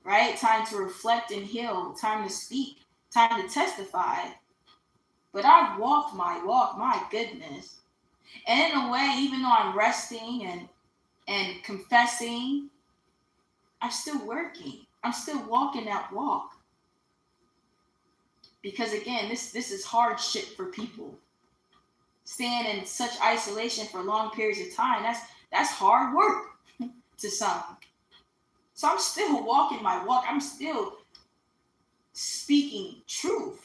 right? Time to reflect and heal, time to speak, time to testify. But I've walked my walk, my goodness. And in a way, even though I'm resting and confessing, I'm still working. I'm still walking that walk. Because again, this is hardship for people. Staying in such isolation for long periods of time, that's hard work to some. So I'm still walking my walk. I'm still speaking truth.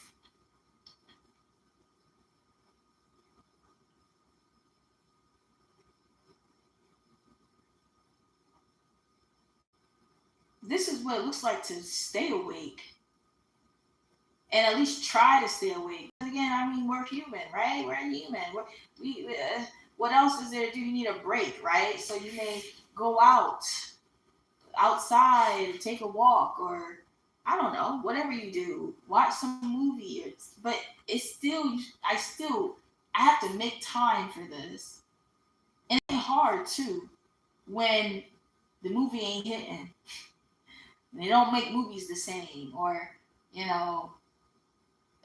This is what it looks like to stay awake and at least try to stay awake. Again, I mean, we're human, right? We're human. What else is there to do? You need a break, right? So you may go outside, take a walk, or I don't know, whatever you do, watch some movie. But it's still, I have to make time for this. And it's hard too when the movie ain't hitting. They don't make movies the same, or you know,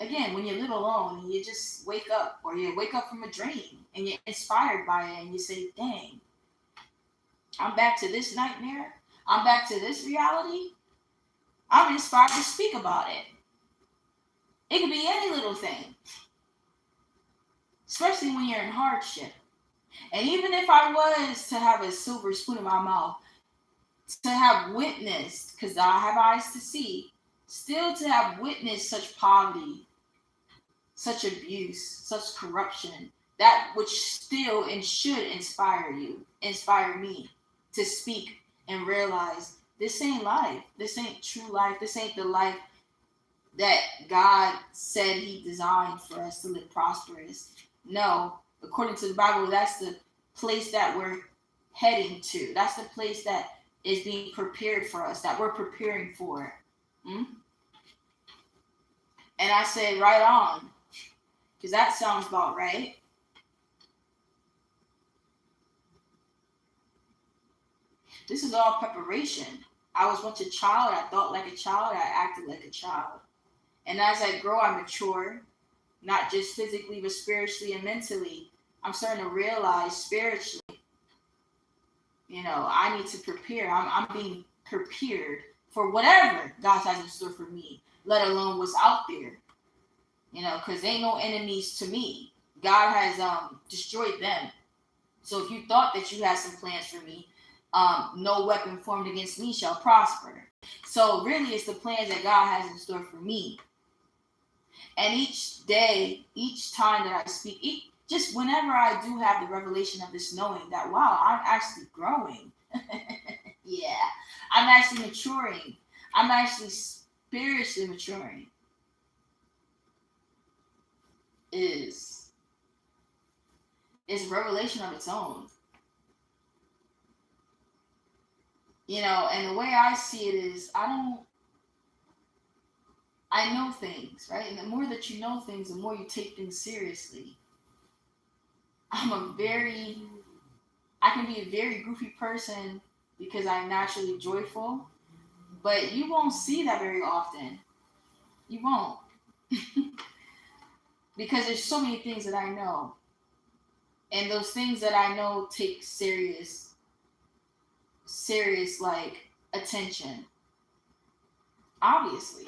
again, when you live alone and you just wake up, or you wake up from a dream and you're inspired by it, and you say, "Dang, I'm back to this nightmare. I'm back to this reality. I'm inspired to speak about it." It could be any little thing, especially when you're in hardship. And even if I was to have a silver spoon in my mouth, to have witnessed, because I have eyes to see, still to have witnessed such poverty, such abuse, such corruption, that which still and should inspire me to speak and realize this ain't life. This ain't true life. This ain't the life that God said he designed for us to live prosperous. No, according to the Bible, that's the place that we're heading to. That's the place that is being prepared for us, that we're preparing for. Hmm? And I said, right on, because that sounds about right. This is all preparation. I was once a child. I thought like a child. I acted like a child. And as I grow, I mature, not just physically, but spiritually and mentally. I'm starting to realize spiritually, I need to prepare. I'm being prepared for whatever God has in store for me, let alone what's out there. Because ain't no enemies to me. God has destroyed them. So if you thought that you had some plans for me, no weapon formed against me shall prosper. So really, it's the plans that God has in store for me. And each day, each time that I speak, just whenever I do have the revelation of this knowing that, wow, I'm actually growing. Yeah, I'm actually maturing. I'm actually spiritually maturing. Is revelation of its own. And the way I see it is I know things, right? And the more that you know things, the more you take things seriously. I can be a very goofy person because I'm naturally joyful, but you won't see that very often. You won't. Because there's so many things that I know. And those things that I know take serious like attention. Obviously.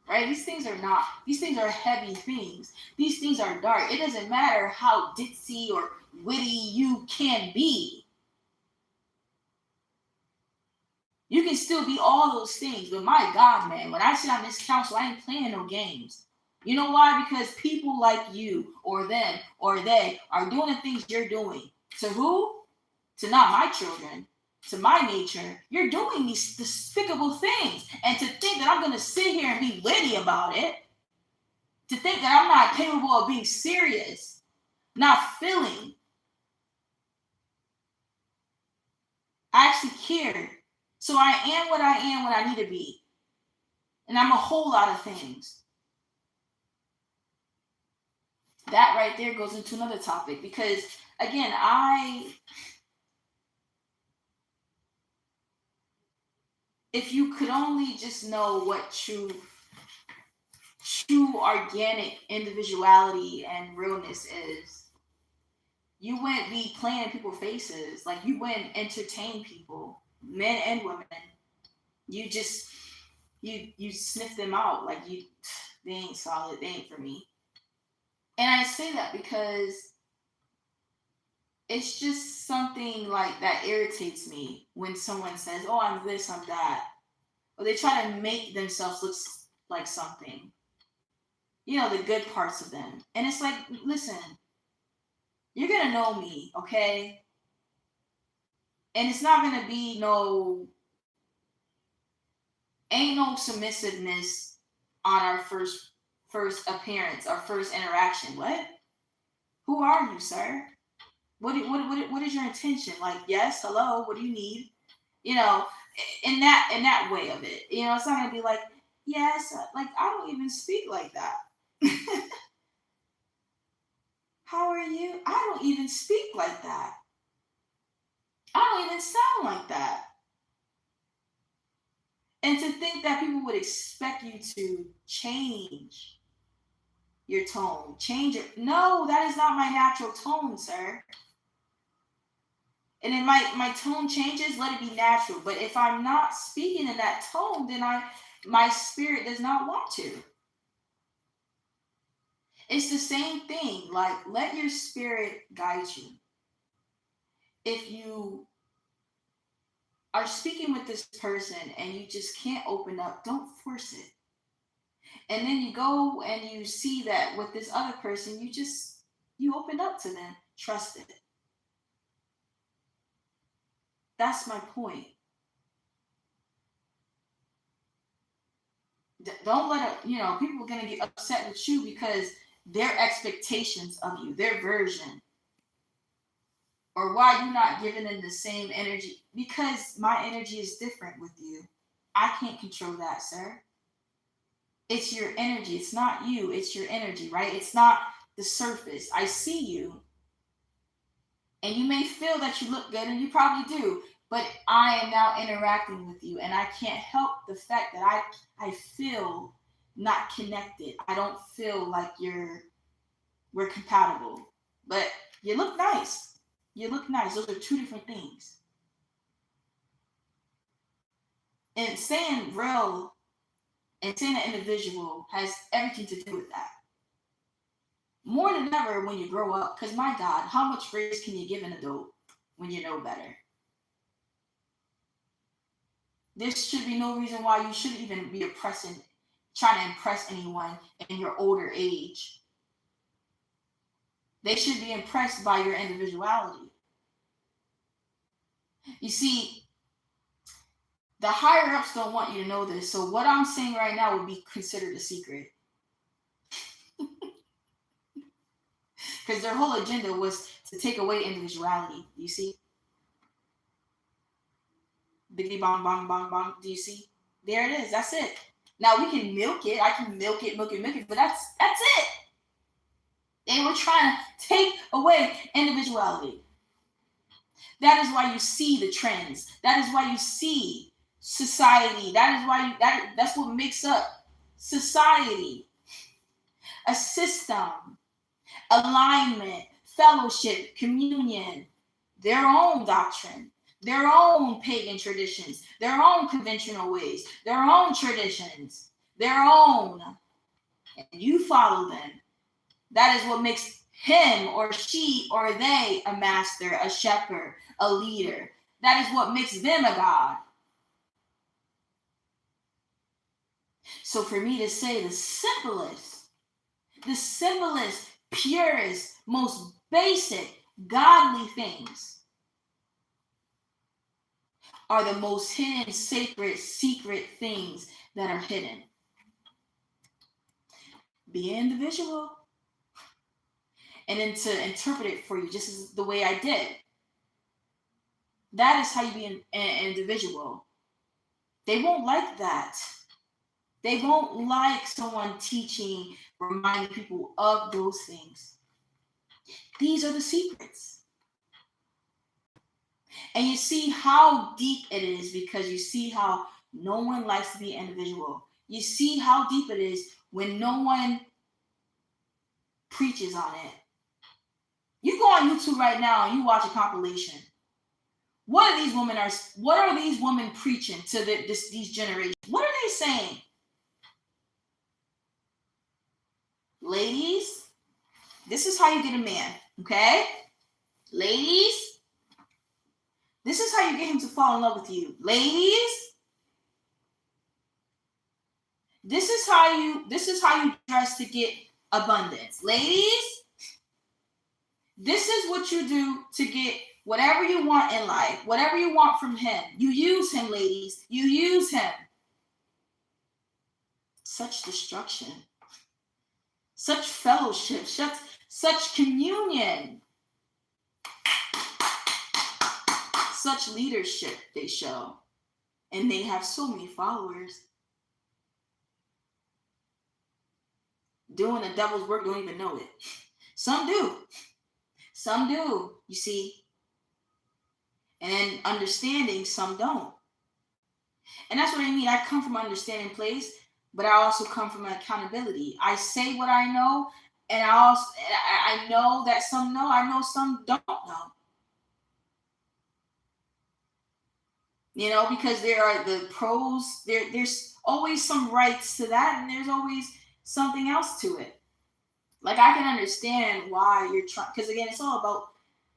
Right? These things are heavy things. These things are dark. It doesn't matter how ditzy or witty you can be. You can still be all those things. But my God, man, when I sit on this council, I ain't playing no games. You know why? Because people like you or them or they are doing the things you're doing. To who? To not my children. To my nature. You're doing these despicable things. And to think that I'm going to sit here and be witty about it. To think that I'm not capable of being serious. Not feeling. I actually care. So I am what I am when I need to be. And I'm a whole lot of things. That right there goes into another topic because, again, if you could only just know what true organic individuality and realness is, you wouldn't be playing in people's faces. Like, you wouldn't entertain people, men and women. You just, you sniff them out. Like, they ain't solid. They ain't for me. And I say that because it's just something like that irritates me when someone says, oh, I'm this, I'm that. Or they try to make themselves look like something. The good parts of them. And it's like, listen, you're going to know me, okay? And it's not going to be ain't no submissiveness on our first appearance, our first interaction. What? Who are you, sir? What is your intention? Like, yes, hello, what do you need? In that way of it. It's not gonna be like, yes, like I don't even speak like that. How are you? I don't even speak like that. I don't even sound like that. And to think that people would expect you to change your tone, change it. No, that is not my natural tone, sir. And if my tone changes, let it be natural. But if I'm not speaking in that tone, then my spirit does not want to. It's the same thing. Like, let your spirit guide you. If you are speaking with this person and you just can't open up, don't force it. And then you go and you see that with this other person, you open up to them, trust it. That's my point. Don't let it, people are going to get upset with you because their expectations of you, their version, or why you're not giving them the same energy, because my energy is different with you. I can't control that, sir. It's your energy. It's not you. It's your energy, right? It's not the surface. I see you, and you may feel that you look good, and you probably do, but I am now interacting with you, and I can't help the fact that I feel not connected. I don't feel like we're compatible. But you look nice. You look nice. Those are two different things. And staying real and staying an individual has everything to do with that. More than ever when you grow up, because my God, how much grace can you give an adult when you know better? There should be no reason why you shouldn't even be trying to impress anyone in your older age. They should be impressed by your individuality. You see, the higher ups don't want you to know this. So what I'm saying right now would be considered a secret. Because their whole agenda was to take away individuality. You see? Biggity bong bong bong bong. Do you see? There it is. That's it. Now we can milk it. I can milk it, but that's it. They were trying to take away individuality. That is why you see the trends. That is why you see society. That is why that's what makes up society. A system, alignment, fellowship, communion, their own doctrine, their own pagan traditions, their own conventional ways, their own traditions, their own. And you follow them. That is what makes him or she or they a master, a shepherd, a leader. That is what makes them a God. So for me to say the simplest, purest, most basic, godly things are the most hidden, sacred, secret things that are hidden. Be an individual. And then to interpret it for you just as the way I did. That is how you be an individual. They won't like that. They won't like someone teaching, reminding people of those things. These are the secrets. And you see how deep it is because you see how no one likes to be an individual. You see how deep it is when no one preaches on it. You go on YouTube right now and you watch a compilation. What are these women preaching to these generations? What are they saying? Ladies, this is how you get a man, okay? Ladies, this is how you get him to fall in love with you. Ladies, this is how you dress to get abundance. Ladies, this is what you do to get whatever you want in life, whatever you want from him. You use him, ladies. You use him. Such destruction. Such fellowship. Such communion. Such leadership they show. And they have so many followers. Doing the devil's work, don't even know it. Some do. Some do, you see. And then understanding, some don't. And that's what I mean. I come from an understanding place, but I also come from an accountability. I say what I know, and I know that some know. I know some don't know. Because there are the pros. There's always some rights to that, and there's always something else to it. Like I can understand why you're trying, because again, it's all about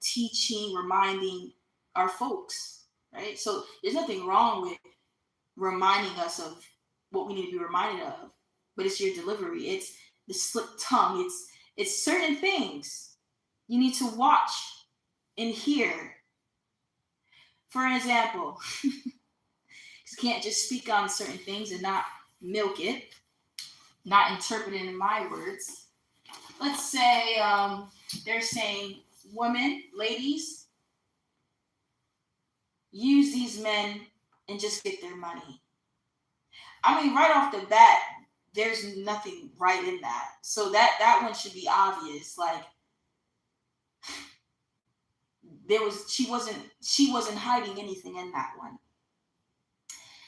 teaching, reminding our folks, right? So there's nothing wrong with reminding us of what we need to be reminded of, but it's your delivery. It's the slick tongue. It's certain things you need to watch and hear. For example, you can't just speak on certain things and not milk it, not interpreted in my words. Let's say they're saying, women, ladies, use these men and just get their money. I mean, right off the bat, there's nothing right in that. So that one should be obvious. Like, she wasn't hiding anything in that one.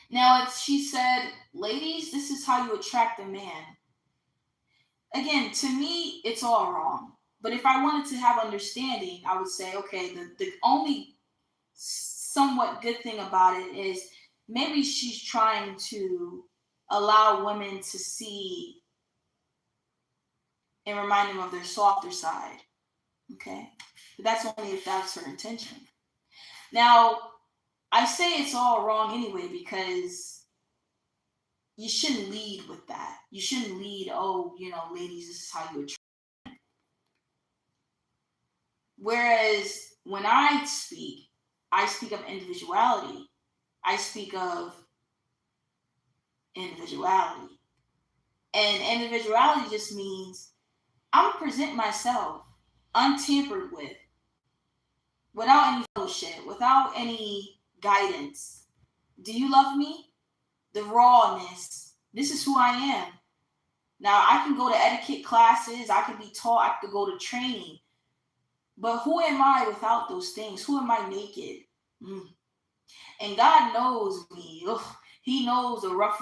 Now, if she said, ladies, this is how you attract a man. Again, to me, it's all wrong. But if I wanted to have understanding, I would say, okay, the only somewhat good thing about it is maybe she's trying to allow women to see and remind them of their softer side. Okay? But that's only if that's her intention. Now, I say it's all wrong anyway because you shouldn't lead with that. You shouldn't lead, ladies, this is how you attract. Whereas when I speak of individuality. I speak of individuality. And individuality just means I'm gonna present myself untampered with, without any fellowship, without any guidance. Do you love me? The rawness. This is who I am. Now, I can go to etiquette classes, I can be taught, I could go to training. But who am I without those things? Who am I naked? And God knows me. Ugh. He knows the rough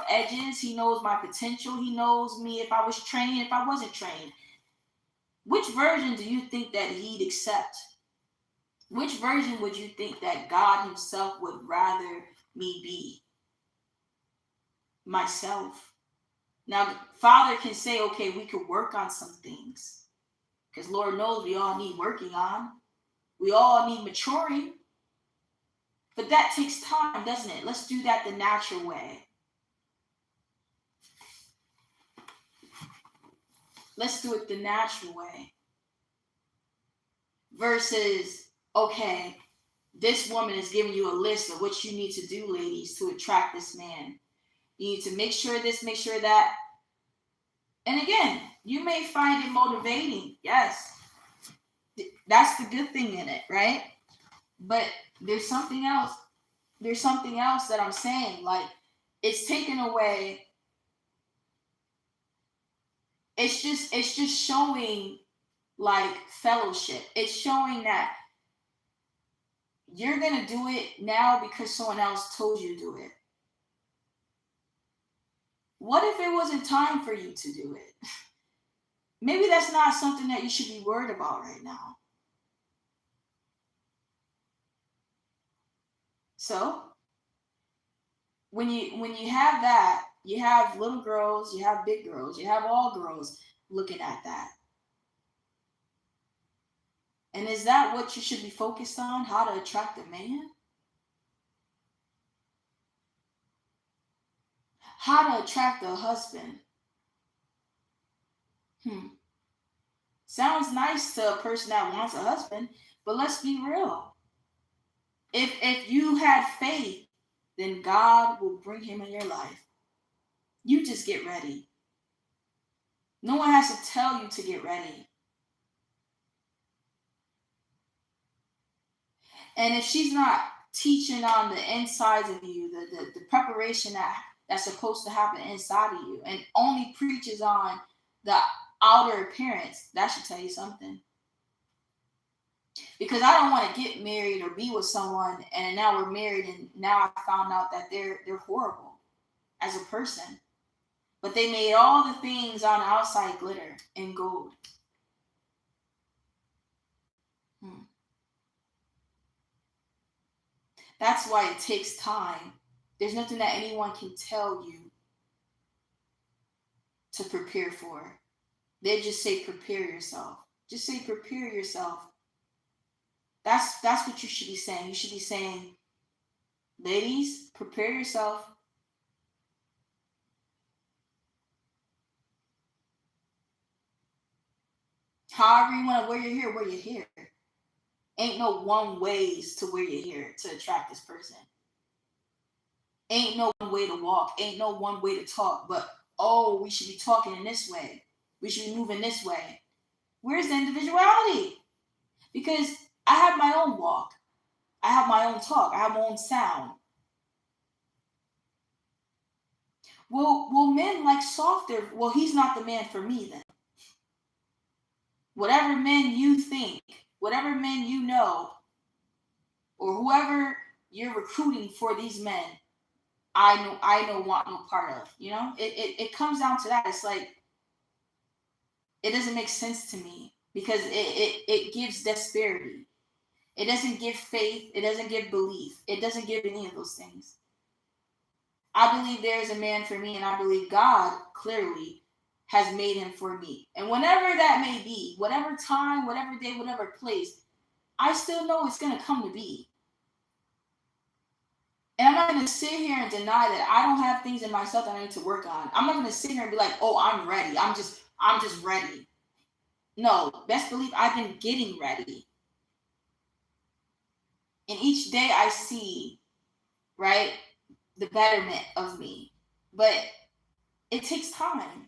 edges. He knows my potential. He knows me if I was trained, if I wasn't trained. Which version do you think that he'd accept? Which version would you think that God himself would rather me be? Myself. Now, Father can say, okay, we could work on some things. Because Lord knows we all need working on. We all need maturing. But that takes time, doesn't it? Let's do that the natural way. Let's do it the natural way. Versus, okay, this woman is giving you a list of what you need to do, ladies, to attract this man. You need to make sure this, make sure that. And again, you may find it motivating. Yes. That's the good thing in it, right? But there's something else. There's something else that I'm saying. Like, it's taken away. It's just showing like fellowship. It's showing that you're going to do it now because someone else told you to do it. What if it wasn't time for you to do it? Maybe that's not something that you should be worried about right now. So, when you have that, you have little girls, you have big girls, you have all girls looking at that. And is that what you should be focused on? How to attract a man? How to attract a husband? Sounds nice to a person that wants a husband, but let's be real. If you had faith, then God will bring him in your life. You just get ready. No one has to tell you to get ready. And if she's not teaching on the insides of you, the preparation that's supposed to happen inside of you, and only preaches on the outer appearance, that should tell you something. Because I don't want to get married or be with someone and now we're married and now I found out that they're horrible as a person. But they made all the things on the outside glitter and gold. That's why it takes time. There's nothing that anyone can tell you to prepare for. They just say prepare yourself. Just say prepare yourself. That's what you should be saying. You should be saying, ladies, prepare yourself. However you want to wear your hair. Ain't no one ways to wear your hair to attract this person. Ain't no one way to walk, ain't no one way to talk, but oh, we should be talking in this way. We should be moving this way. Where's the individuality? Because I have my own walk. I have my own talk. I have my own sound. Will men like softer? Well, he's not the man for me then. Whatever men you think, whatever men you know, or whoever you're recruiting for these men, I know want no part of. You know? It comes down to that. It's like it doesn't make sense to me because it gives disparity. It doesn't give faith. It doesn't give belief. It doesn't give any of those things. I believe there is a man for me, and I believe God clearly has made him for me. And whenever that may be, whatever time, whatever day, whatever place, I still know it's going to come to be. And I'm not going to sit here and deny that I don't have things in myself that I need to work on. I'm not going to sit here and be like, oh, I'm ready. I'm just ready. No, best believe I've been getting ready. And each day I see, right, the betterment of me. But it takes time.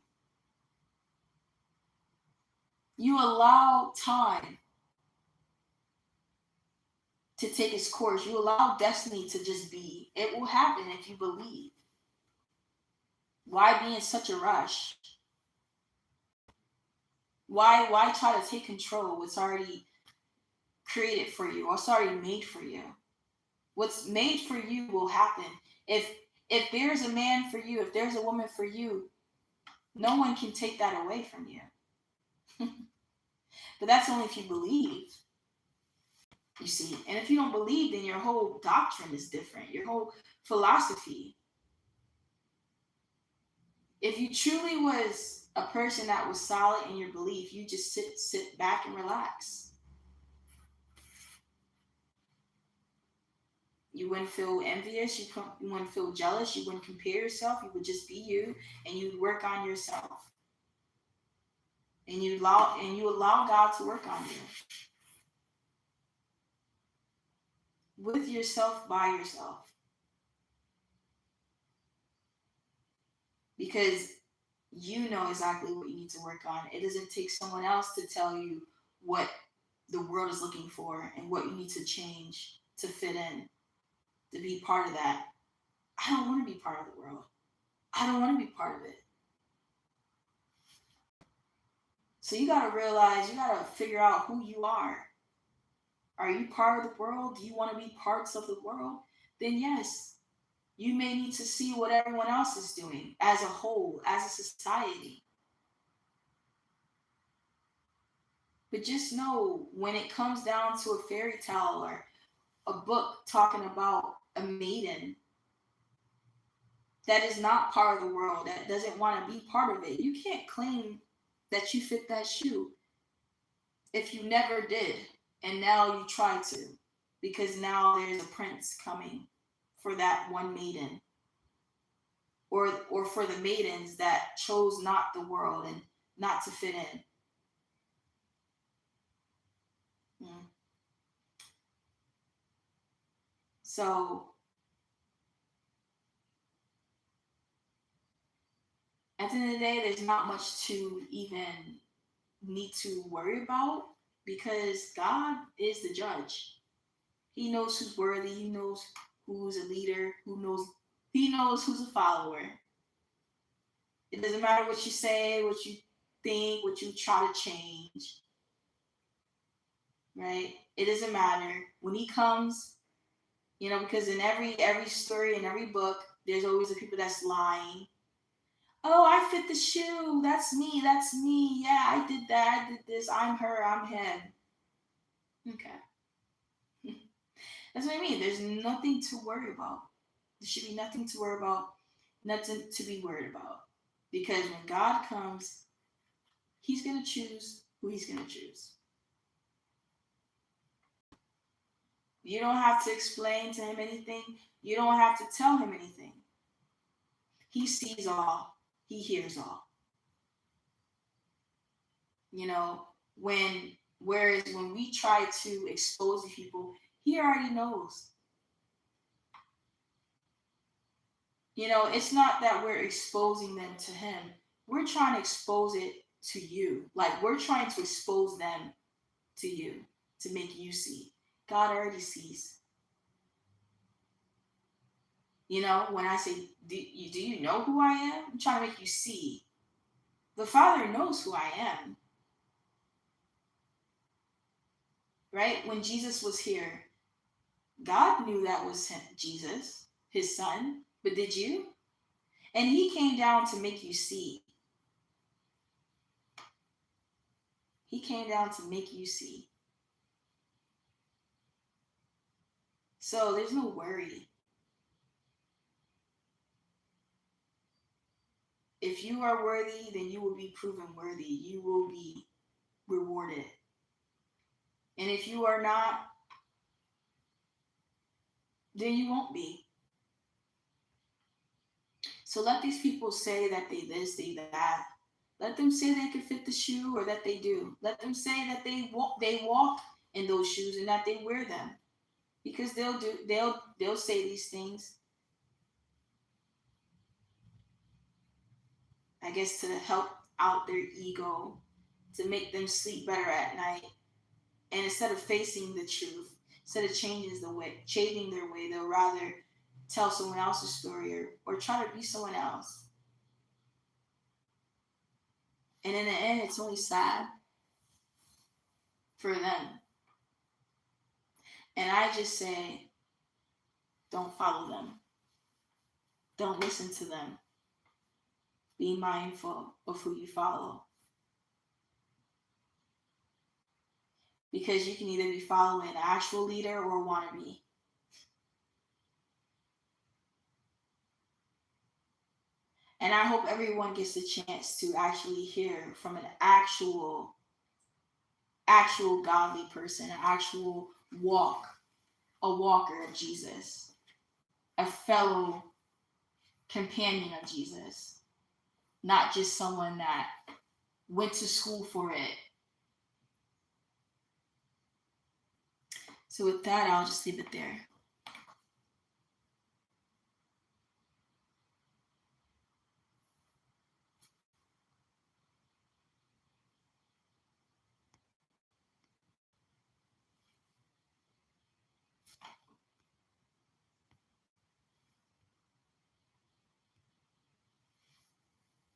You allow time to take its course. You allow destiny to just be. It will happen if you believe. Why be in such a rush? Why try to take control what's already created for you, what's already made for you? What's made for you will happen. If there's a man for you, if there's a woman for you, no one can take that away from you. But that's only if you believe. You see, and if you don't believe, then your whole doctrine is different. Your whole philosophy. If you truly was a person that was solid in your belief, you just sit back and relax. You wouldn't feel envious. You wouldn't feel jealous. You wouldn't compare yourself. You would just be you, and you'd work on yourself. And you allow God to work on you. With yourself, by yourself. Because you know exactly what you need to work on. It doesn't take someone else to tell you what the world is looking for and what you need to change to fit in, to be part of that. I don't want to be part of the world. I don't want to be part of it. So you got to realize, you got to figure out who you are. Are you part of the world? Do you want to be parts of the world? Then yes, you may need to see what everyone else is doing as a whole, as a society. But just know, when it comes down to a fairy tale or a book talking about a maiden that is not part of the world, that doesn't want to be part of it, you can't claim that you fit that shoe if you never did and now you try to, because now there's a prince coming for that one maiden, or for the maidens that chose not the world and not to fit in. So at the end of the day, there's not much to even need to worry about, because God is the judge. He knows who's worthy. He knows who's a leader. He knows who's a follower. It doesn't matter what you say, what you think, what you try to change. Right? It doesn't matter. When he comes, because in every story, in every book, there's always the people that's lying. Oh, I fit the shoe. That's me. That's me. Yeah, I did that. I did this. I'm her. I'm him. Okay. That's what I mean. There's nothing to worry about. There should be nothing to worry about. Nothing to be worried about. Because when God comes, he's going to choose who he's going to choose. You don't have to explain to him anything. You don't have to tell him anything. He sees all. He hears all. Whereas when we try to expose people, he already knows. It's not that we're exposing them to him. We're trying to expose it to you. Like, we're trying to expose them to you to make you see. God already sees. When I say, do you know who I am? I'm trying to make you see. The Father knows who I am. Right? When Jesus was here, God knew that was him, Jesus, his son. But did you? And he came down to make you see. He came down to make you see. So there's no worry. If you are worthy, then you will be proven worthy. You will be rewarded. And if you are not, then you won't be. So let these people say that they this, they that. Let them say they can fit the shoe or that they do. Let them say that they walk in those shoes and that they wear them. Because they'll say these things. I guess to help out their ego, to make them sleep better at night. And instead of facing the truth, instead of changing their way, they'll rather tell someone else's story or try to be someone else. And in the end, it's only sad for them. And I just say, don't follow them. Don't listen to them. Be mindful of who you follow. Because you can either be following an actual leader or a wannabe. And I hope everyone gets a chance to actually hear from an actual godly person, an actual a walker of Jesus, a fellow companion of Jesus, not just someone that went to school for it. So with that, I'll just leave it there.